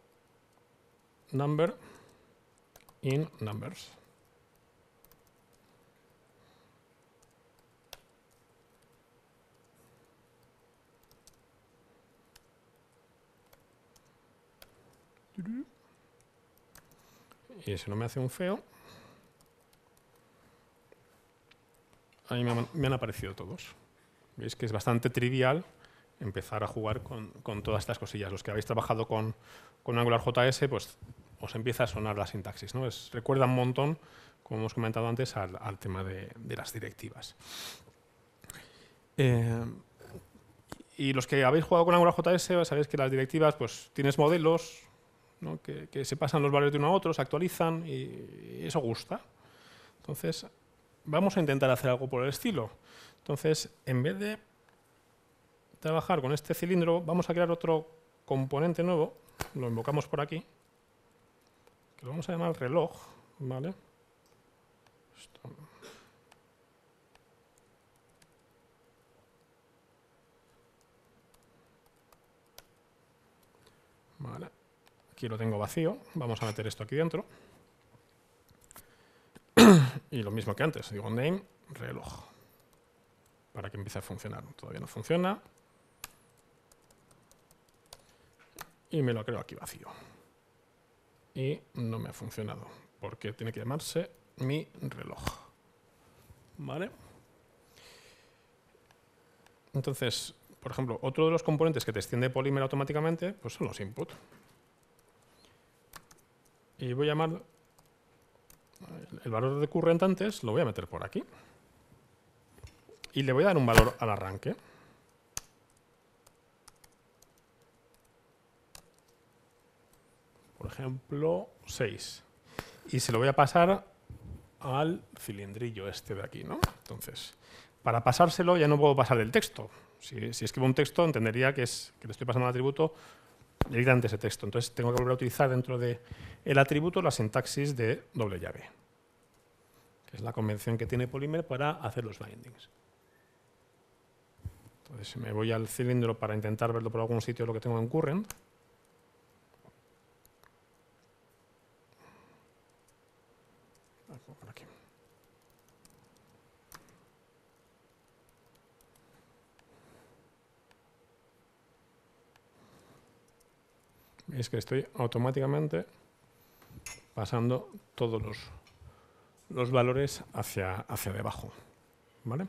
number in numbers. Y si no me hace un feo, ahí me han aparecido todos. Veis que es bastante trivial empezar a jugar con todas estas cosillas. Los que habéis trabajado con AngularJS, pues os empieza a sonar la sintaxis, ¿no? Recuerda un montón, como hemos comentado antes, al tema de las directivas. Y los que habéis jugado con AngularJS, sabéis que las directivas, pues tienes modelos, ¿no? que se pasan los valores de uno a otro, se actualizan y eso gusta. Entonces, vamos a intentar hacer algo por el estilo. Entonces, en vez de trabajar con este cilindro, vamos a crear otro componente nuevo, lo invocamos por aquí, que lo vamos a llamar reloj, ¿vale? Esto. Vale. Aquí lo tengo vacío, vamos a meter esto aquí dentro. Y lo mismo que antes, digo name, reloj, para que empiece a funcionar. Todavía no funciona. Y me lo creo aquí vacío. Y no me ha funcionado, porque tiene que llamarse mi reloj. ¿Vale? Entonces, por ejemplo, otro de los componentes que te extiende Polymer automáticamente, pues son los input. Y voy a llamar el valor de current antes, lo voy a meter por aquí. Y le voy a dar un valor al arranque. Por ejemplo, 6. Y se lo voy a pasar al cilindrillo este de aquí, ¿no? Entonces, para pasárselo ya no puedo pasar el texto. Si escribo un texto, entendería que le estoy pasando al atributo directamente ese texto. Entonces, tengo que volver a utilizar dentro del atributo la sintaxis de doble llave, que es la convención que tiene Polymer para hacer los bindings. Entonces, me voy al cilindro para intentar verlo por algún sitio lo que tengo en current. Por aquí. Veis que estoy automáticamente pasando todos los valores hacia debajo. ¿Vale?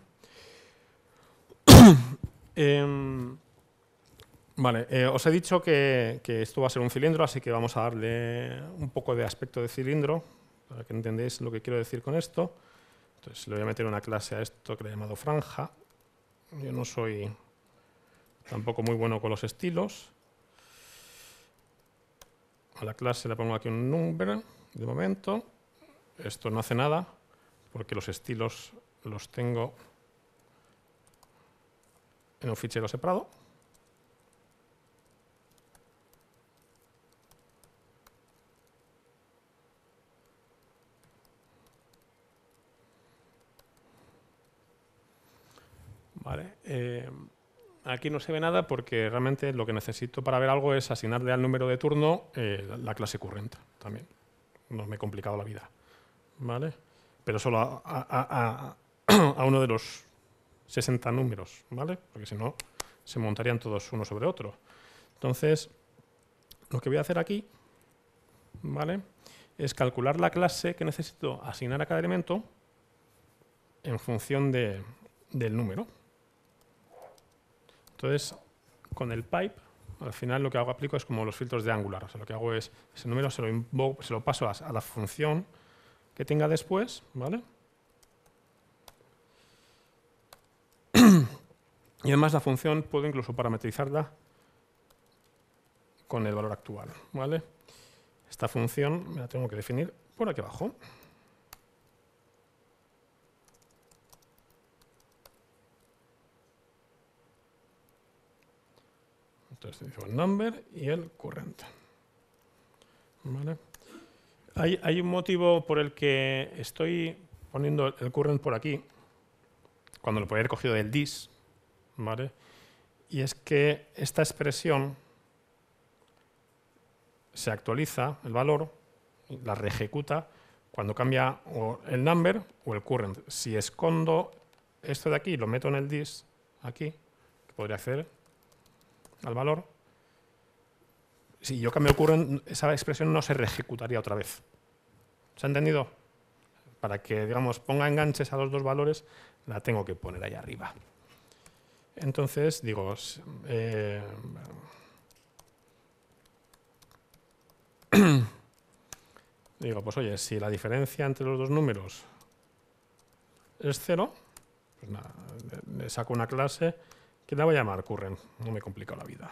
Vale, os he dicho que esto va a ser un cilindro, así que vamos a darle un poco de aspecto de cilindro, para que entendáis lo que quiero decir con esto. Entonces le voy a meter una clase a esto que le he llamado franja. Yo no soy tampoco muy bueno con los estilos. A la clase le pongo aquí un number de momento. Esto no hace nada porque los estilos los tengo en un fichero separado. Vale. Aquí no se ve nada porque realmente lo que necesito para ver algo es asignarle al número de turno la clase current también. No me he complicado la vida. ¿Vale? Pero solo a uno de los 60 números, ¿vale? Porque si no, se montarían todos uno sobre otro. Entonces, lo que voy a hacer aquí, ¿vale?, es calcular la clase que necesito asignar a cada elemento en función del número. Entonces, con el pipe, al final lo que aplico es como los filtros de Angular. O sea, lo que hago es, ese número se lo paso a la función que tenga después, ¿vale? Y además la función puedo incluso parametrizarla con el valor actual, ¿vale? Esta función me la tengo que definir por aquí abajo. Entonces digo el number y el current. ¿Vale? Hay un motivo por el que estoy poniendo el current por aquí, cuando lo podría haber cogido del dis, ¿vale? Y es que esta expresión se actualiza, el valor, la reejecuta cuando cambia o el number o el current. Si escondo esto de aquí y lo meto en el this, aquí, que podría acceder al valor, si yo cambio el current, esa expresión no se reejecutaría otra vez. ¿Se ha entendido? Para que, digamos, ponga enganches a los dos valores, la tengo que poner ahí arriba. Entonces, digo, pues oye, si la diferencia entre los dos números es 0, pues nada, le saco una clase que la voy a llamar current, no me he complicado la vida.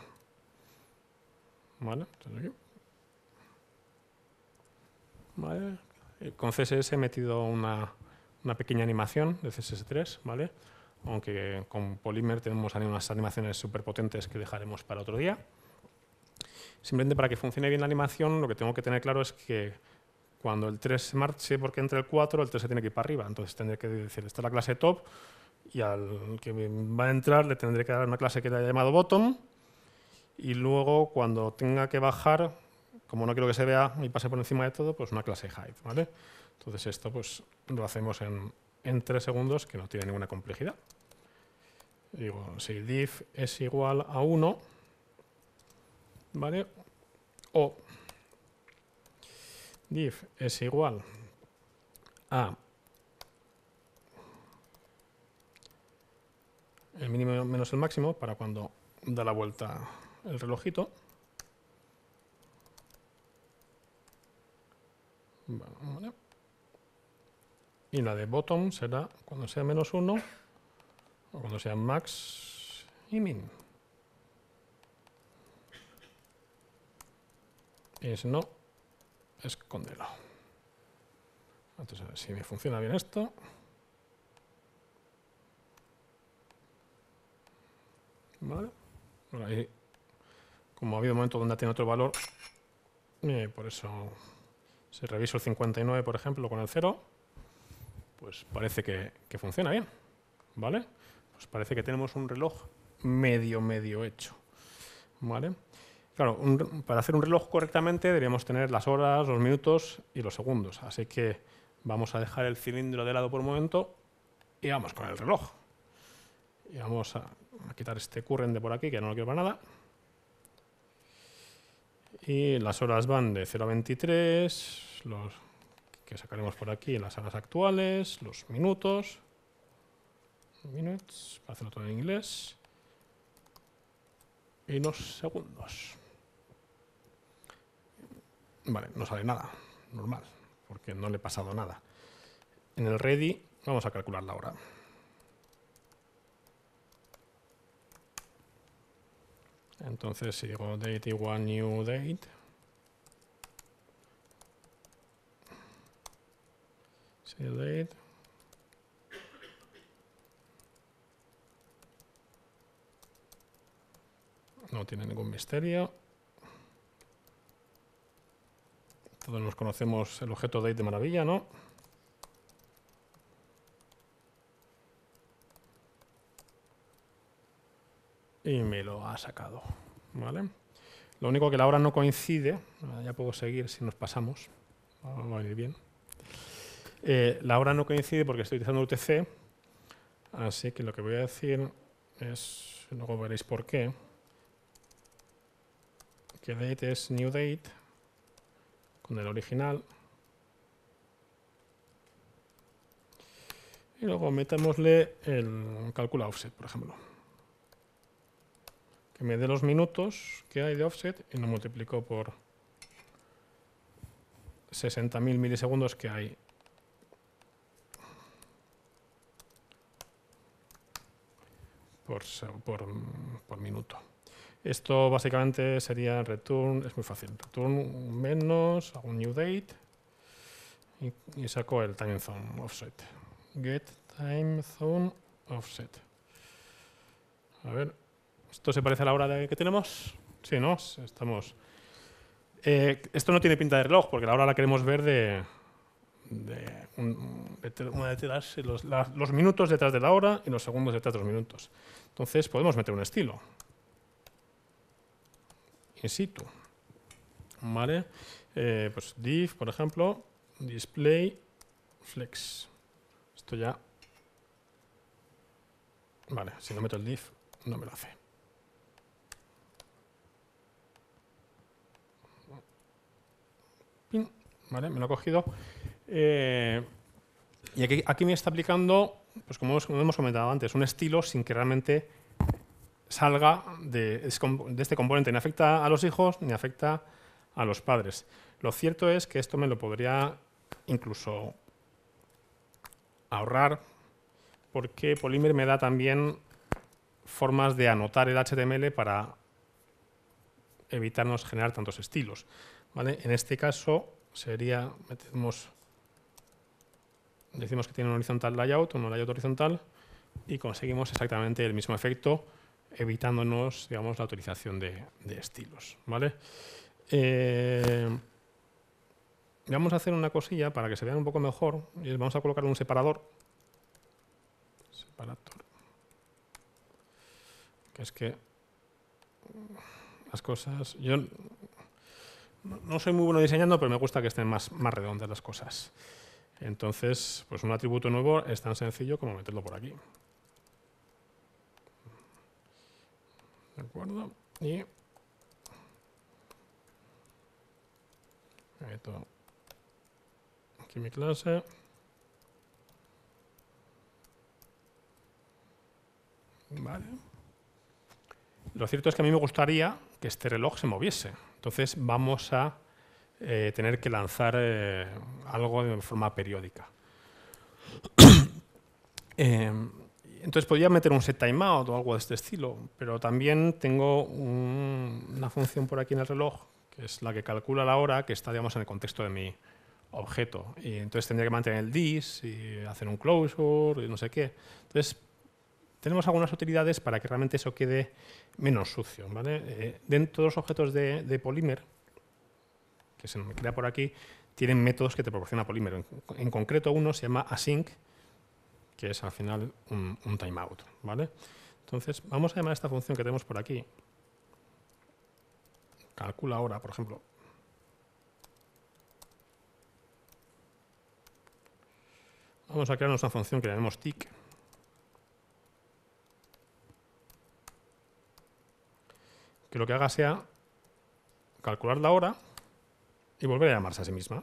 ¿Vale? Entonces aquí. ¿Vale? Con CSS he metido una pequeña animación de CSS3, ¿vale? Aunque con Polymer tenemos unas animaciones súper potentes que dejaremos para otro día. Simplemente para que funcione bien la animación, lo que tengo que tener claro es que cuando el 3 se marche porque entre el 4, el 3 se tiene que ir para arriba. Entonces tendré que decir, esta es la clase top, y al que va a entrar le tendré que dar una clase que le haya llamado bottom, y luego cuando tenga que bajar, como no quiero que se vea y pase por encima de todo, pues una clase height, ¿vale? Entonces esto pues lo hacemos en 3 segundos, que no tiene ninguna complejidad. Digo, si div es igual a 1, ¿vale? O div es igual a el mínimo menos el máximo, para cuando da la vuelta el relojito. Vale. Y la de bottom será cuando sea menos 1 o cuando sea max y min. Y si no, escóndelo. Entonces, a ver si me funciona bien esto. Vale. Bueno, ahí, como ha habido un momento donde tiene otro valor, por eso, si reviso el 59, por ejemplo, con el 0, pues parece que funciona bien. ¿Vale? Pues parece que tenemos un reloj medio hecho. ¿Vale? Claro, para hacer un reloj correctamente deberíamos tener las horas, los minutos y los segundos. Así que vamos a dejar el cilindro de lado por un momento y vamos con el reloj. Y vamos a quitar este current de por aquí, que no lo quiero para nada. Y las horas van de 0 a 23, los que sacaremos por aquí en las horas actuales, los minutos, minutes, para hacerlo todo en inglés, y los segundos. Vale, no sale nada, normal, porque no le he pasado nada. En el ready vamos a calcular la hora. Entonces, si digo date igual new date, date, no tiene ningún misterio. Todos nos conocemos el objeto date de maravilla, ¿no? Y me lo ha sacado, ¿vale? Lo único que la hora no coincide, ya puedo seguir si nos pasamos, va a ir bien. La hora no coincide porque estoy utilizando UTC, así que lo que voy a decir es, luego veréis por qué, que date es new date con el original. Y luego metámosle el calcula offset, por ejemplo. Que me dé los minutos que hay de offset y lo multiplico por 60.000 milisegundos que hay. Por minuto. Esto básicamente sería return, es muy fácil, return menos, hago un new date y saco el time zone offset. Get time zone offset. A ver, ¿esto se parece a la hora que tenemos? Sí, ¿no? Estamos. Esto no tiene pinta de reloj porque la hora la queremos ver los minutos detrás de la hora y los segundos detrás de los minutos. Entonces podemos meter un estilo in situ. ¿Vale? Pues div, por ejemplo, display flex. Esto ya... Vale, si no meto el div, no me lo hace. Pin, vale, me lo ha cogido. Y aquí me está aplicando, pues como hemos comentado antes, un estilo sin que realmente salga de este componente. Ni afecta a los hijos ni afecta a los padres. Lo cierto es que esto me lo podría incluso ahorrar, porque Polymer me da también formas de anotar el HTML para evitarnos generar tantos estilos, ¿vale? En este caso sería, decimos que tiene un horizontal layout, un layout horizontal, y conseguimos exactamente el mismo efecto, evitándonos, digamos, la utilización de estilos, ¿vale? Vamos a hacer una cosilla para que se vean un poco mejor, y vamos a colocar un separador. Que es que las cosas... Yo no soy muy bueno diseñando, pero me gusta que estén más redondas las cosas. Entonces, pues un atributo nuevo es tan sencillo como meterlo por aquí. ¿De acuerdo? Y meto aquí mi clase. Vale. Lo cierto es que a mí me gustaría que este reloj se moviese. Entonces vamos a tener que lanzar algo de forma periódica. Entonces podría meter un set timeout o algo de este estilo, pero también tengo una función por aquí en el reloj, que es la que calcula la hora, que está, digamos, en el contexto de mi objeto. Y entonces tendría que mantener el this y hacer un closure y no sé qué. Entonces tenemos algunas utilidades para que realmente eso quede menos sucio, ¿vale? Dentro de los objetos de Polymer, que se me crea por aquí, tienen métodos que te proporciona Polymer. En concreto uno se llama async, que es al final un timeout, ¿vale? Entonces vamos a llamar a esta función que tenemos por aquí. Calcula ahora, por ejemplo. Vamos a crearnos una función que llamemos tick. Que lo que haga sea calcular la hora y volver a llamarse a sí misma.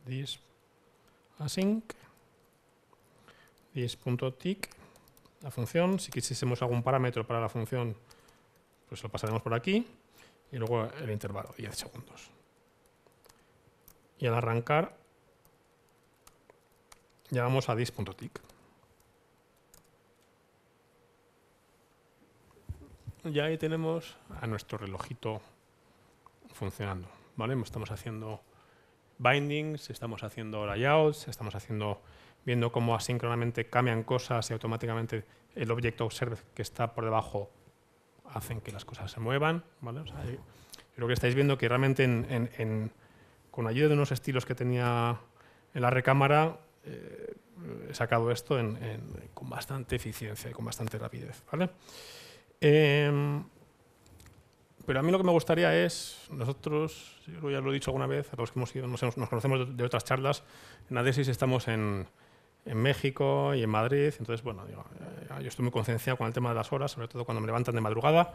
This async, this.tick, la función. Si quisiésemos algún parámetro para la función, pues lo pasaremos por aquí. Y luego el intervalo, 10 segundos. Y al arrancar, llamamos a this.tick. Y ahí tenemos a nuestro relojito funcionando, ¿vale? Estamos haciendo bindings, estamos haciendo layouts, estamos viendo cómo asíncronamente cambian cosas y automáticamente el object observe que está por debajo hacen que las cosas se muevan, ¿vale? O sea, creo que estáis viendo que realmente con ayuda de unos estilos que tenía en la recámara he sacado esto con bastante eficiencia y con bastante rapidez, ¿vale? Pero a mí lo que me gustaría es, nosotros, yo ya lo he dicho alguna vez, a los que nos conocemos de otras charlas, en Adesys estamos en México y en Madrid, entonces, bueno, yo estoy muy concienciado con el tema de las horas, sobre todo cuando me levantan de madrugada.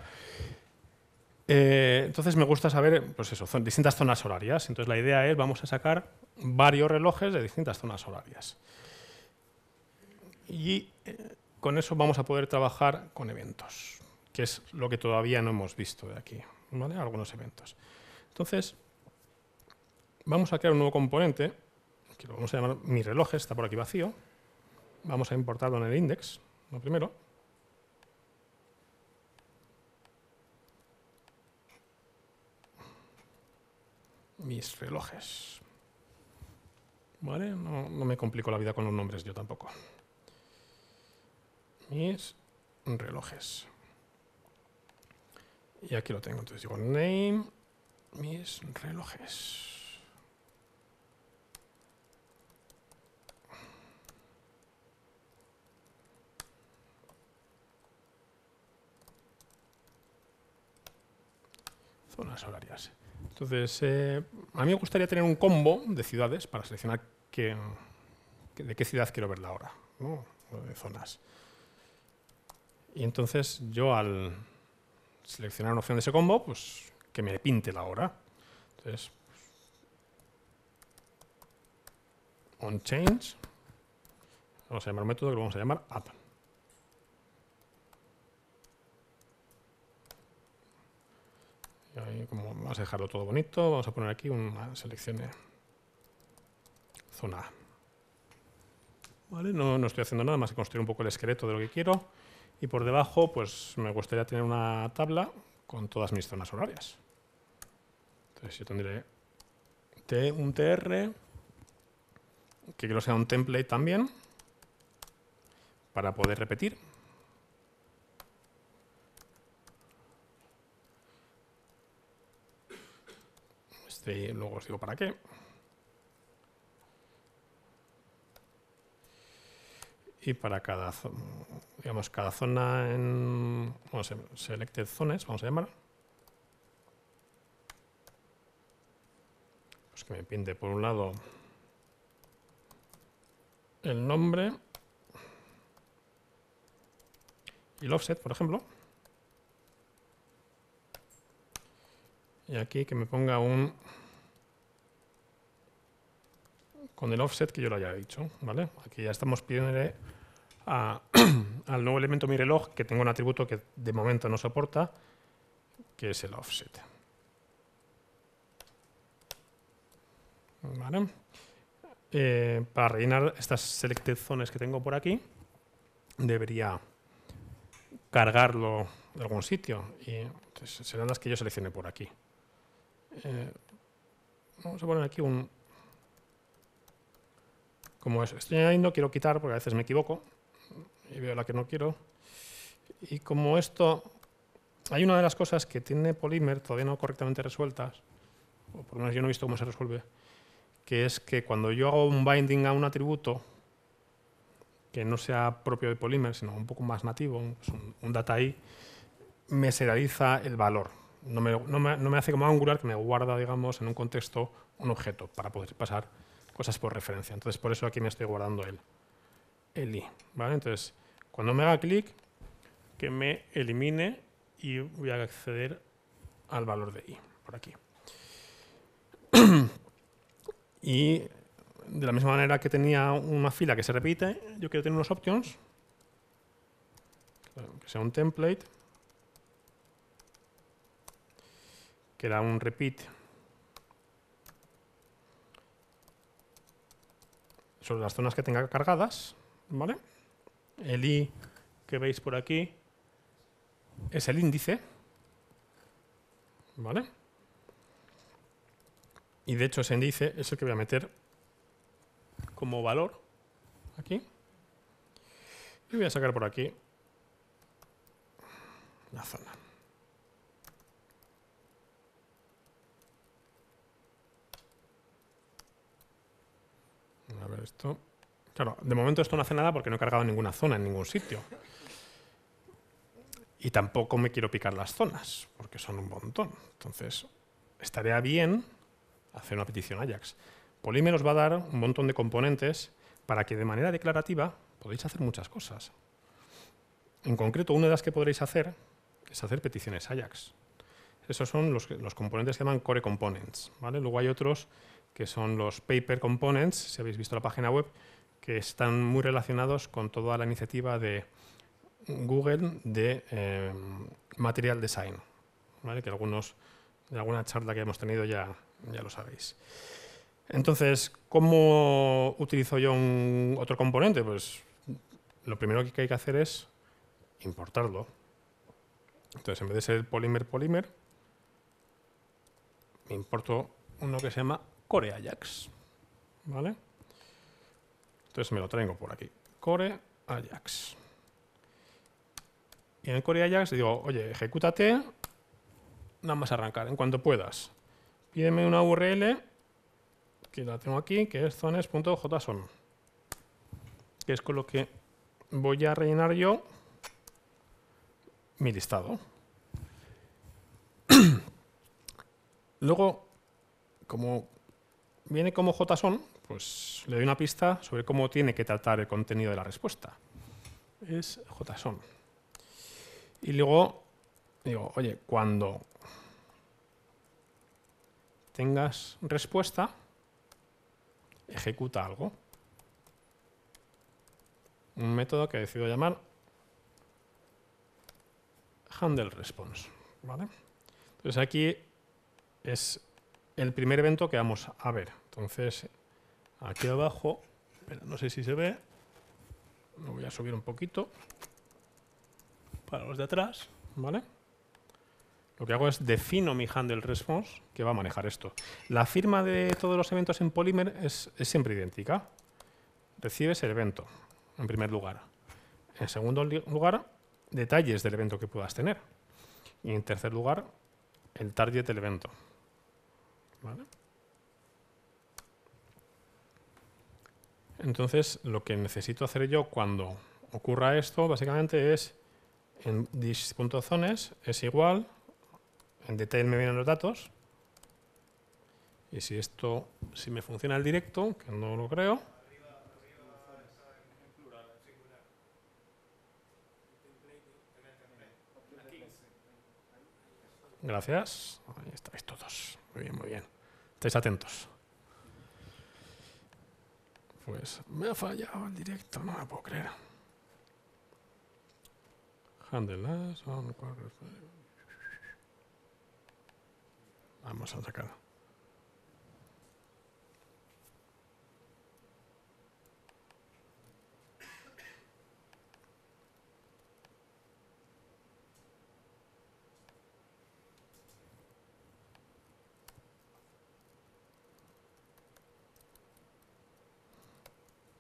Entonces me gusta saber, pues eso, son distintas zonas horarias. Entonces la idea es, vamos a sacar varios relojes de distintas zonas horarias. Y con eso vamos a poder trabajar con eventos, que es lo que todavía no hemos visto de aquí, ¿vale? Algunos eventos. Entonces, vamos a crear un nuevo componente, que lo vamos a llamar mi reloj, está por aquí vacío. Vamos a importarlo en el index, lo primero. Mis relojes. ¿Vale? No me complico la vida con los nombres yo tampoco. Mis relojes. Y aquí lo tengo. Entonces digo name, mis relojes. Zonas horarias. Entonces, a mí me gustaría tener un combo de ciudades para seleccionar de qué ciudad quiero verla ahora, ¿no? O de zonas. Y entonces yo al seleccionar una opción de ese combo, pues que me pinte la hora. Entonces, onChange, vamos a llamar un método que lo vamos a llamar app. Y ahí, como vamos a dejarlo todo bonito, vamos a poner aquí una selección de zona A. ¿Vale? No estoy haciendo nada más que construir un poco el esqueleto de lo que quiero. Y por debajo, pues me gustaría tener una tabla con todas mis zonas horarias. Entonces yo tendré un TR, que quiero sea un template también, para poder repetir. Luego os digo para qué. Y para cada zona en selected zones, vamos a llamar, pues que me pinte por un lado el nombre y el offset, por ejemplo. Y aquí que me ponga con el offset que yo lo haya dicho, ¿vale? Aquí ya estamos pidiéndole al nuevo elemento mi reloj que tengo un atributo que de momento no soporta, que es el offset. ¿Vale? Para rellenar estas selected zones que tengo por aquí, debería cargarlo de algún sitio y entonces serán las que yo seleccione por aquí. Vamos a poner aquí como estoy añadiendo, quiero quitar porque a veces me equivoco y veo la que no quiero. Y como esto, hay una de las cosas que tiene Polymer todavía no correctamente resueltas, o por lo menos yo no he visto cómo se resuelve, que es que cuando yo hago un binding a un atributo que no sea propio de Polymer, sino un poco más nativo, un data i, me serializa el valor. No me hace como Angular, que me guarda, digamos, en un contexto un objeto para poder pasar cosas por referencia. Entonces, por eso aquí me estoy guardando el i. ¿Vale? Entonces, cuando me haga clic, que me elimine y voy a acceder al valor de i, por aquí. Y de la misma manera que tenía una fila que se repite, yo quiero tener unos options, que sea un template, que era un repeat sobre las zonas que tenga cargadas, ¿vale? El i que veis por aquí es el índice, ¿vale? Y de hecho ese índice es el que voy a meter como valor aquí. Y voy a sacar por aquí la zona. A ver esto. Claro, de momento esto no hace nada porque no he cargado ninguna zona en ningún sitio. Y tampoco me quiero picar las zonas, porque son un montón. Entonces, estaría bien hacer una petición Ajax. Polymer os va a dar un montón de componentes para que de manera declarativa podéis hacer muchas cosas. En concreto, una de las que podréis hacer es hacer peticiones Ajax. Esos son los componentes que llaman Core Components, ¿vale? Luego hay otros que son los Paper Components, si habéis visto la página web, que están muy relacionados con toda la iniciativa de Google de Material Design, ¿vale? Que de alguna charla que hemos tenido ya lo sabéis. Entonces, ¿cómo utilizo yo otro componente? Pues lo primero que hay que hacer es importarlo. Entonces, en vez de ser Polymer, me importo uno que se llama Core Ajax, ¿vale? Entonces me lo traigo por aquí, Core Ajax. Y en el Core Ajax digo, oye, ejecútate, nada más arrancar, en cuanto puedas. Pídeme una URL, que la tengo aquí, que es zones.json, que es con lo que voy a rellenar yo mi listado. Luego, como viene como JSON, pues le doy una pista sobre cómo tiene que tratar el contenido de la respuesta. Es JSON. Y luego digo, oye, cuando tengas respuesta, ejecuta algo. Un método que decido llamar handleResponse. ¿Vale? Entonces aquí es el primer evento que vamos a ver. Entonces, aquí abajo, no sé si se ve, lo voy a subir un poquito para los de atrás. ¿Vale? Lo que hago es defino mi handleResponse que va a manejar esto. La firma de todos los eventos en Polymer es siempre idéntica. Recibes el evento, en primer lugar. En segundo lugar, detalles del evento que puedas tener. Y en tercer lugar, el target del evento. ¿Vale? Entonces, lo que necesito hacer yo cuando ocurra esto, básicamente es en this.zones es igual, en detail me vienen los datos, y si me funciona el directo, que no lo creo, gracias, ahí estáis todos, muy bien, muy bien, estáis atentos. Pues me ha fallado el directo, no me puedo creer. Handle son... Vamos a sacar.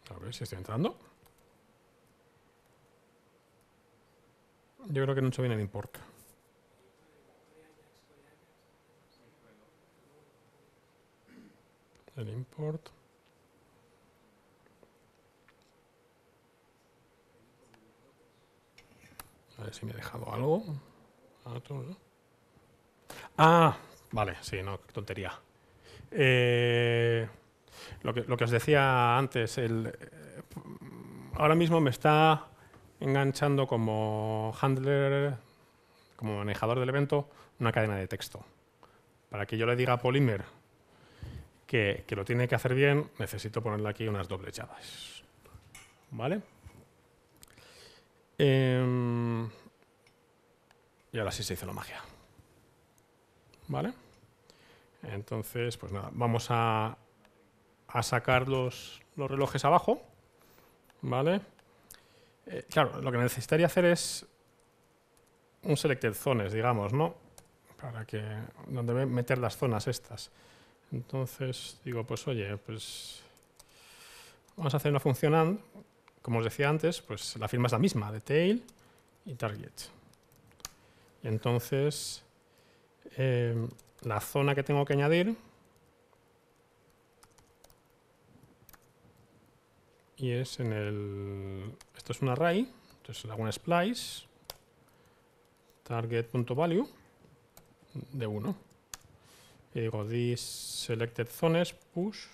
A ver si estoy entrando. Yo creo que no he hecho bien el import. El import. A ver si me he dejado algo. Ah, vale, sí, no, qué tontería. Lo que os decía antes, ahora mismo me está enganchando como handler, como manejador del evento, una cadena de texto. Para que yo le diga a Polymer que lo tiene que hacer bien, necesito ponerle aquí unas dobles llaves. ¿Vale? Y ahora sí se hizo la magia. ¿Vale? Entonces, pues nada, vamos a sacar los relojes abajo. ¿Vale? Claro, lo que necesitaría hacer es un selected zones, digamos, ¿no? Para que, donde meter las zonas estas. Entonces, digo, pues oye, pues vamos a hacer una función AND. Como os decía antes, pues la firma es la misma, detail y target. Y entonces, la zona que tengo que añadir y es en el... Esto es un array, entonces le hago un splice target.value de 1 y digo this selected zones push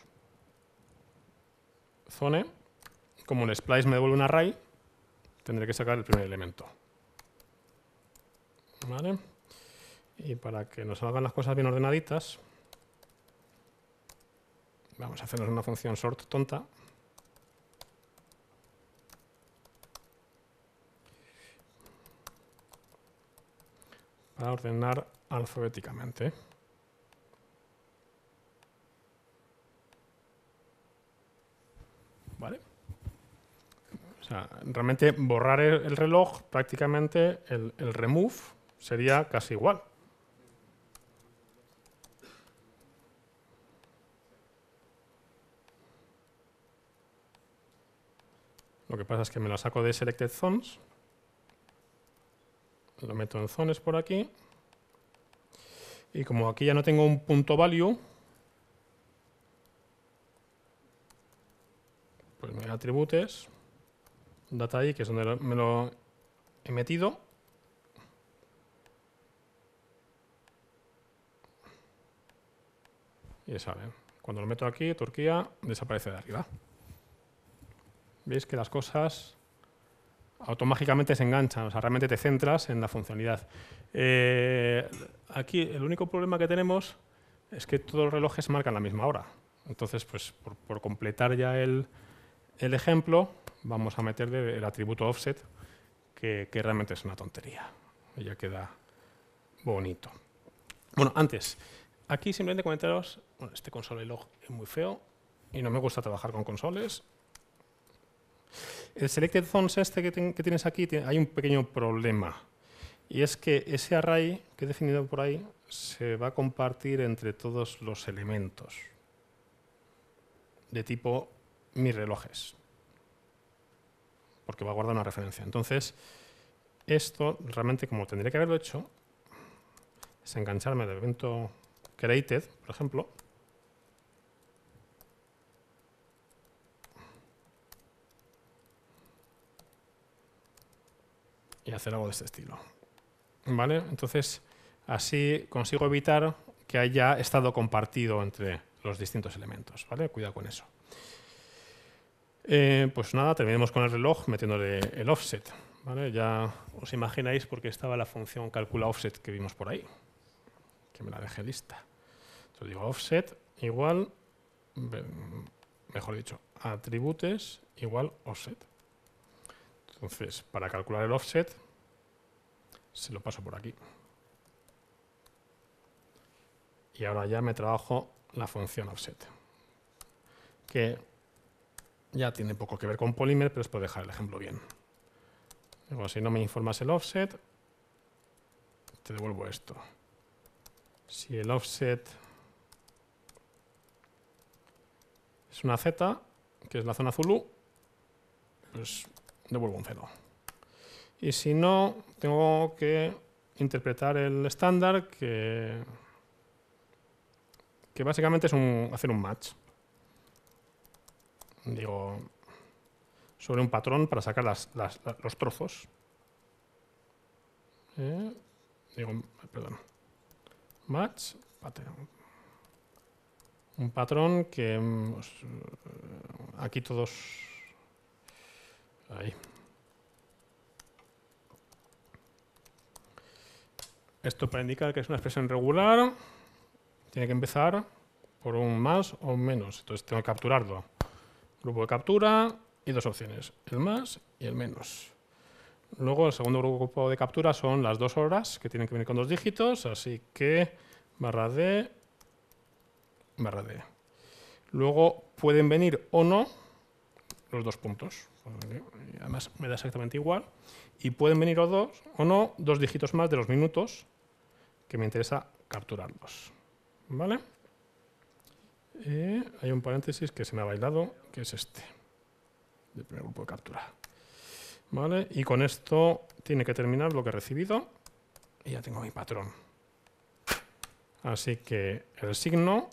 zone. Como el splice me devuelve un array, tendré que sacar el primer elemento. ¿Vale? Y para que nos salgan las cosas bien ordenaditas, vamos a hacernos una función sort tonta. Para ordenar alfabéticamente. ¿Vale? O sea, realmente borrar el reloj, prácticamente el remove sería casi igual. Lo que pasa es que me lo saco de selected zones, lo meto en zones por aquí, y como aquí ya no tengo un punto value, pues me voy a atributes, data ahí, que es donde me lo he metido. Y ya saben, Cuando lo meto aquí, Turquía, desaparece de arriba. Veis que las cosas automáticamente se enganchan, o sea, realmente te centras en la funcionalidad. Aquí el único problema que tenemos es que todos los relojes marcan la misma hora. Entonces, pues por completar ya el ejemplo, vamos a meterle el atributo offset, que realmente es una tontería. Y ya queda bonito. Bueno, antes, aquí simplemente comentaros, bueno, este console log es muy feo y no me gusta trabajar con consoles. El selected zones que tienes aquí, hay un pequeño problema. Y es que ese array que he definido por ahí se va a compartir entre todos los elementos de tipo mis relojes, porque va a guardar una referencia. Entonces, esto realmente, como tendría que haberlo hecho, es engancharme del evento created, por ejemplo, y hacer algo de este estilo. ¿Vale? Entonces, así consigo evitar que haya estado compartido entre los distintos elementos. ¿Vale? Cuidado con eso. Pues nada, terminemos con el reloj metiéndole el offset. ¿Vale? Ya os imagináis por qué estaba la función calcula offset que vimos por ahí, que me la dejé lista. Entonces digo offset igual, mejor dicho, atributes igual offset. Entonces, para calcular el offset, se lo paso por aquí. Y ahora ya me trabajo la función offset, que ya tiene poco que ver con Polymer, pero es por dejar el ejemplo bien. Digo, si no me informas el offset, te devuelvo esto. Si el offset es una Z, que es la zona Zulu, pues devuelvo un 0. Y si no, tengo que interpretar el estándar, que básicamente es hacer un match. Digo, sobre un patrón para sacar los trozos. Digo, perdón. Match, pattern. Un patrón que aquí todos... Ahí. Esto para indicar que es una expresión regular, tiene que empezar por un más o un menos. Entonces tengo que capturarlo. Grupo de captura y dos opciones, el más y el menos. Luego el segundo grupo de captura son las 2 horas, que tienen que venir con 2 dígitos, así que /d, /d. Luego pueden venir o no los 2 puntos. Además me da exactamente igual. Y pueden venir o no 2 dígitos más de los minutos que me interesa capturarlos. ¿Vale? Hay un paréntesis que se me ha bailado, que es este, del primer grupo de captura. ¿Vale? Y con esto tiene que terminar lo que he recibido y ya tengo mi patrón. Así que el signo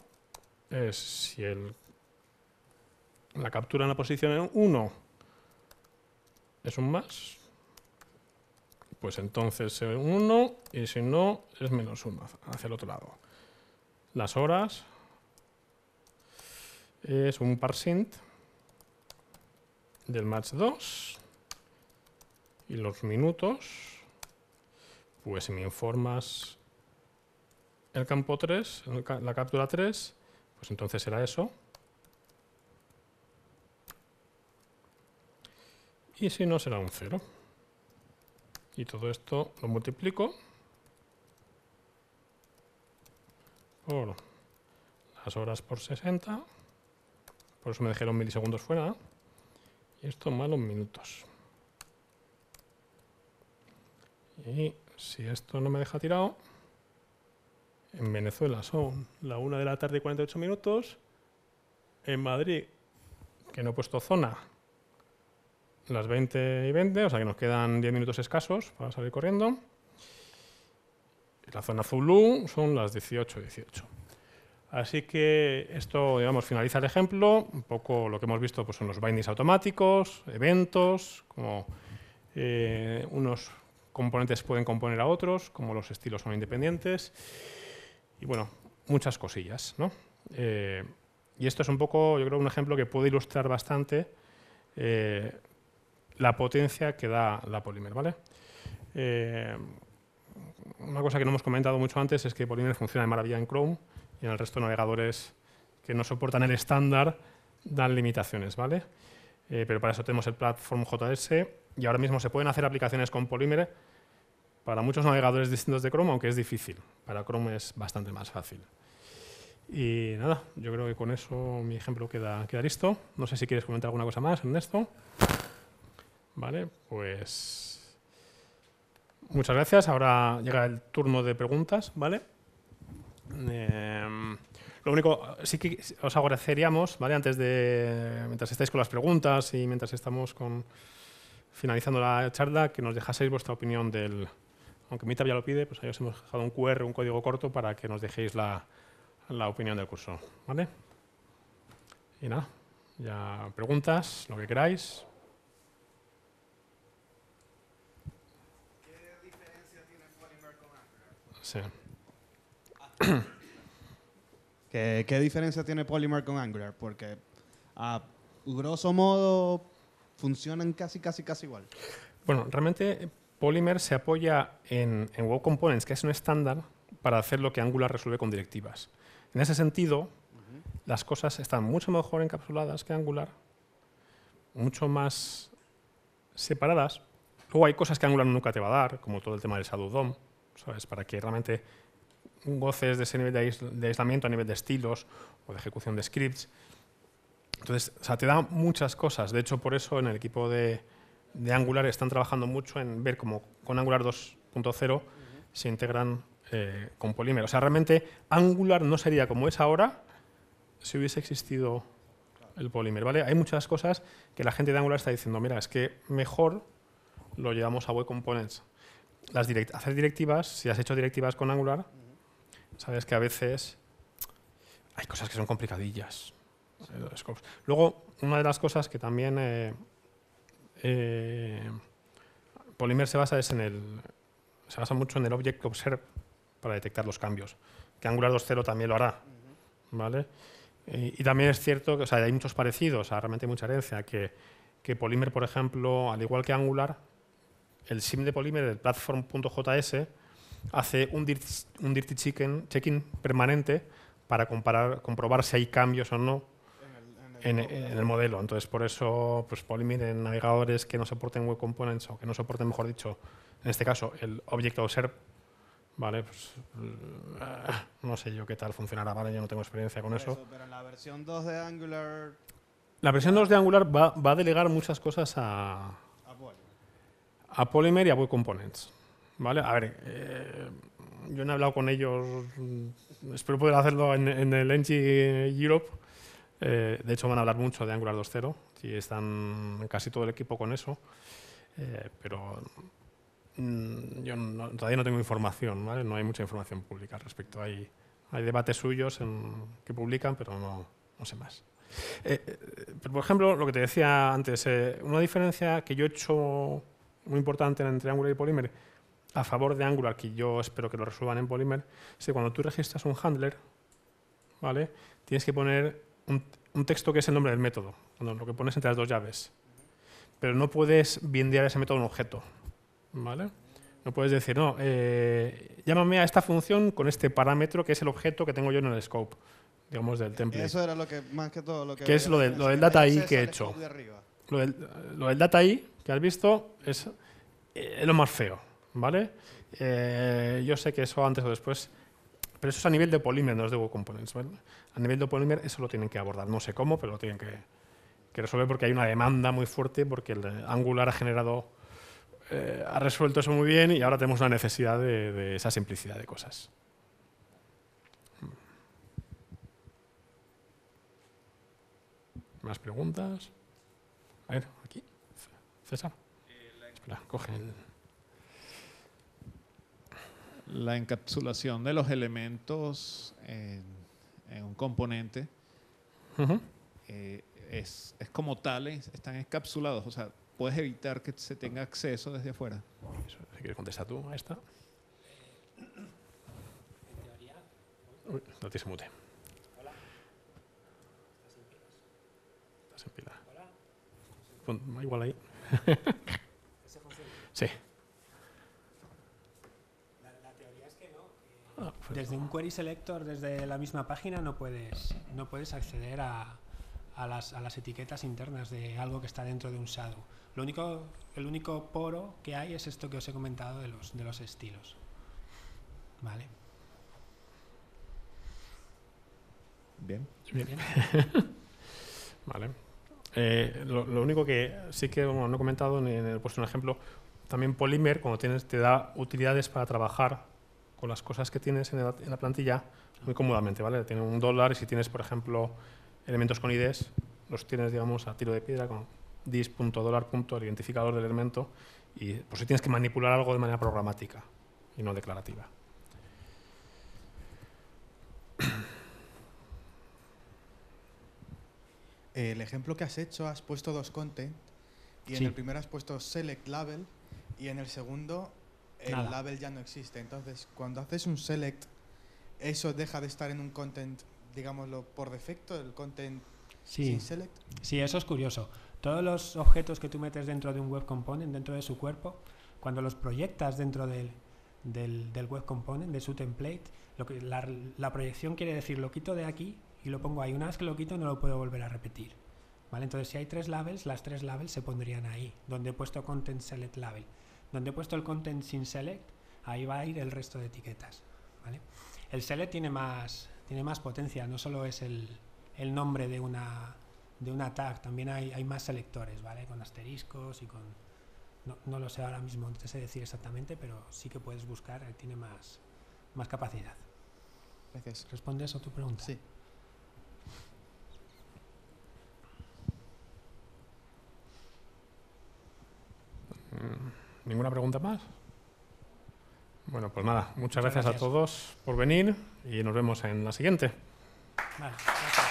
es si la captura en la posición 1 es un más, pues entonces es un 1 y si no es -1 hacia el otro lado. Las horas es un parsint del match 2 y los minutos, pues si me informas el campo 3, la captura 3, pues entonces será eso. Y si no, será un 0. Y todo esto lo multiplico por las horas por 60. Por eso me dejé los milisegundos fuera. Y esto más los minutos. Y si esto no me deja tirado, en Venezuela son la 1 de la tarde y 48 minutos. En Madrid, que no he puesto zona, las 20 y 20, o sea que nos quedan 10 minutos escasos para salir corriendo. Y la zona Zulu son las 18 y 18. Así que esto, digamos, finaliza el ejemplo. Un poco lo que hemos visto pues, son los bindings automáticos, eventos, como unos componentes pueden componer a otros, como los estilos son independientes. Y bueno, muchas cosillas, ¿no? Y esto es un poco, yo creo, un ejemplo que puede ilustrar bastante la potencia que da la Polymer, ¿vale? Una cosa que no hemos comentado mucho antes es que Polymer funciona de maravilla en Chrome y en el resto de navegadores que no soportan el estándar dan limitaciones, ¿vale? Pero para eso tenemos el Platform JS y ahora mismo se pueden hacer aplicaciones con Polymer para muchos navegadores distintos de Chrome, aunque es difícil. Para Chrome es bastante más fácil. Y nada, yo creo que con eso mi ejemplo queda listo. No sé si quieres comentar alguna cosa más, Ernesto. Vale, pues muchas gracias. Ahora llega el turno de preguntas, ¿vale? Lo único, sí que os agradeceríamos, ¿vale? Mientras estáis con las preguntas y mientras estamos finalizando la charla, que nos dejaseis vuestra opinión aunque Meetup ya lo pide, pues ahí os hemos dejado un QR, un código corto para que nos dejéis la opinión del curso, ¿vale? Y nada, ya preguntas, lo que queráis. ¿Qué diferencia tiene Polymer con Angular? Sí. ¿Qué diferencia tiene Polymer con Angular? Porque a grosso modo funcionan casi igual. Bueno, realmente Polymer se apoya en Web Components, que es un estándar para hacer lo que Angular resuelve con directivas. En ese sentido, las cosas están mucho mejor encapsuladas que Angular, mucho más separadas. Luego hay cosas que Angular nunca te va a dar, como todo el tema del Shadow DOM, ¿sabes? Para que realmente goces de ese nivel de aislamiento a nivel de estilos o de ejecución de scripts. Entonces, o sea, te da muchas cosas. De hecho, por eso en el equipo de Angular están trabajando mucho en ver cómo con Angular 2.0 se integran con Polymer. O sea, realmente Angular no sería como es ahora si hubiese existido el Polymer, ¿vale? Hay muchas cosas que la gente de Angular está diciendo, mira, es que mejor lo llevamos a Web Components. Hacer directivas, si has hecho directivas con Angular, sabes que a veces hay cosas que son complicadillas. Luego, una de las cosas que también Polymer se basa mucho en el Object Observe para detectar los cambios, que Angular 2.0 también lo hará, ¿vale? Y también es cierto que, o sea, hay muchos parecidos, realmente hay mucha herencia, que Polymer, por ejemplo, al igual que Angular, el SIM de Polymer, el platform.js, hace un dirty checking permanente para comprobar si hay cambios o no en el modelo. Entonces, por eso, pues Polymer en navegadores que no soporten Web Components o que no soporten, mejor dicho, en este caso, el Object Observe, ¿vale? Pues, no sé yo qué tal funcionará, ¿vale? Yo no tengo experiencia con eso. Pero en la versión 2 de Angular... La versión 2 de Angular va a delegar muchas cosas a Polymer y a Web Components, ¿vale? A ver, yo no he hablado con ellos, espero poder hacerlo en el NG Europe. De hecho, van a hablar mucho de Angular 2.0 y están casi todo el equipo con eso, pero yo todavía no tengo información, ¿vale? No hay mucha información pública al respecto. Hay debates suyos que publican, pero no sé más. Pero, por ejemplo, lo que te decía antes, una diferencia que yo he hecho muy importante entre Angular y Polymer a favor de Angular, que yo espero que lo resuelvan en Polymer, es que cuando tú registras un handler, ¿vale? Tienes que poner un texto que es el nombre del método, lo que pones entre las dos llaves. Pero no puedes bindear ese método a un objeto, ¿vale? No puedes decir, no, llámame a esta función con este parámetro que es el objeto que tengo yo en el scope, digamos, del template. Eso era lo que, más que todo, lo que... Que es lo del data I que he hecho. Lo del data I que has visto es lo más feo, ¿vale? Yo sé que eso antes o después, pero eso es a nivel de Polymer, no es de Web Components, ¿vale? A nivel de Polymer eso lo tienen que abordar, no sé cómo, pero lo tienen que resolver porque hay una demanda muy fuerte, porque el Angular ha resuelto eso muy bien y ahora tenemos una necesidad de esa simplicidad de cosas. ¿Más preguntas? A ver, aquí. César. Espera, coge el... La encapsulación de los elementos en un componente es como tal, están encapsulados. O sea, puedes evitar que se tenga acceso desde afuera. Eso, si quieres contestar tú a esta. Uy, no te se mute. Hola. igual ahí. Sí. La teoría es que no. Desde un query selector, desde la misma página, no puedes acceder a las etiquetas internas de algo que está dentro de un shadow. El único poro que hay es esto que os he comentado de los estilos. ¿Vale? Bien. Bien. Vale. Lo único que sí que no he comentado, ni he puesto un ejemplo, también Polymer, cuando te da utilidades para trabajar con las cosas que tienes en la plantilla muy cómodamente, ¿vale? Tiene $1 y si tienes, por ejemplo, elementos con IDs, los tienes, digamos, a tiro de piedra con dis.$, el identificador del elemento, y por si tienes que manipular algo de manera programática y no declarativa. El ejemplo que has hecho, has puesto 2 content y Sí. en el primero has puesto select label y en el segundo el Nada. label ya no existe. Entonces, cuando haces un select, eso deja de estar en un content, digámoslo, por defecto, el content sin select. Sí, eso es curioso. Todos los objetos que tú metes dentro de un web component, dentro de su cuerpo, cuando los proyectas dentro del web component, de su template, la proyección quiere decir lo quito de aquí y lo pongo ahí. Una vez que lo quito no lo puedo volver a repetir. ¿Vale? Entonces, si hay 3 labels, las 3 labels se pondrían ahí, donde he puesto content select label. Donde he puesto el content sin select, ahí va a ir el resto de etiquetas. ¿Vale? El select tiene más potencia, no solo es el nombre de una tag, también hay más selectores, ¿vale? Con asteriscos y con... No lo sé ahora mismo, no te sé decir exactamente, pero sí que puedes buscar, tiene más capacidad. Gracias. ¿Respondes a tu pregunta? Sí. ¿Ninguna pregunta más? Bueno, pues nada, muchas gracias a gracias. todos por venir y nos vemos en la siguiente. Vale, gracias.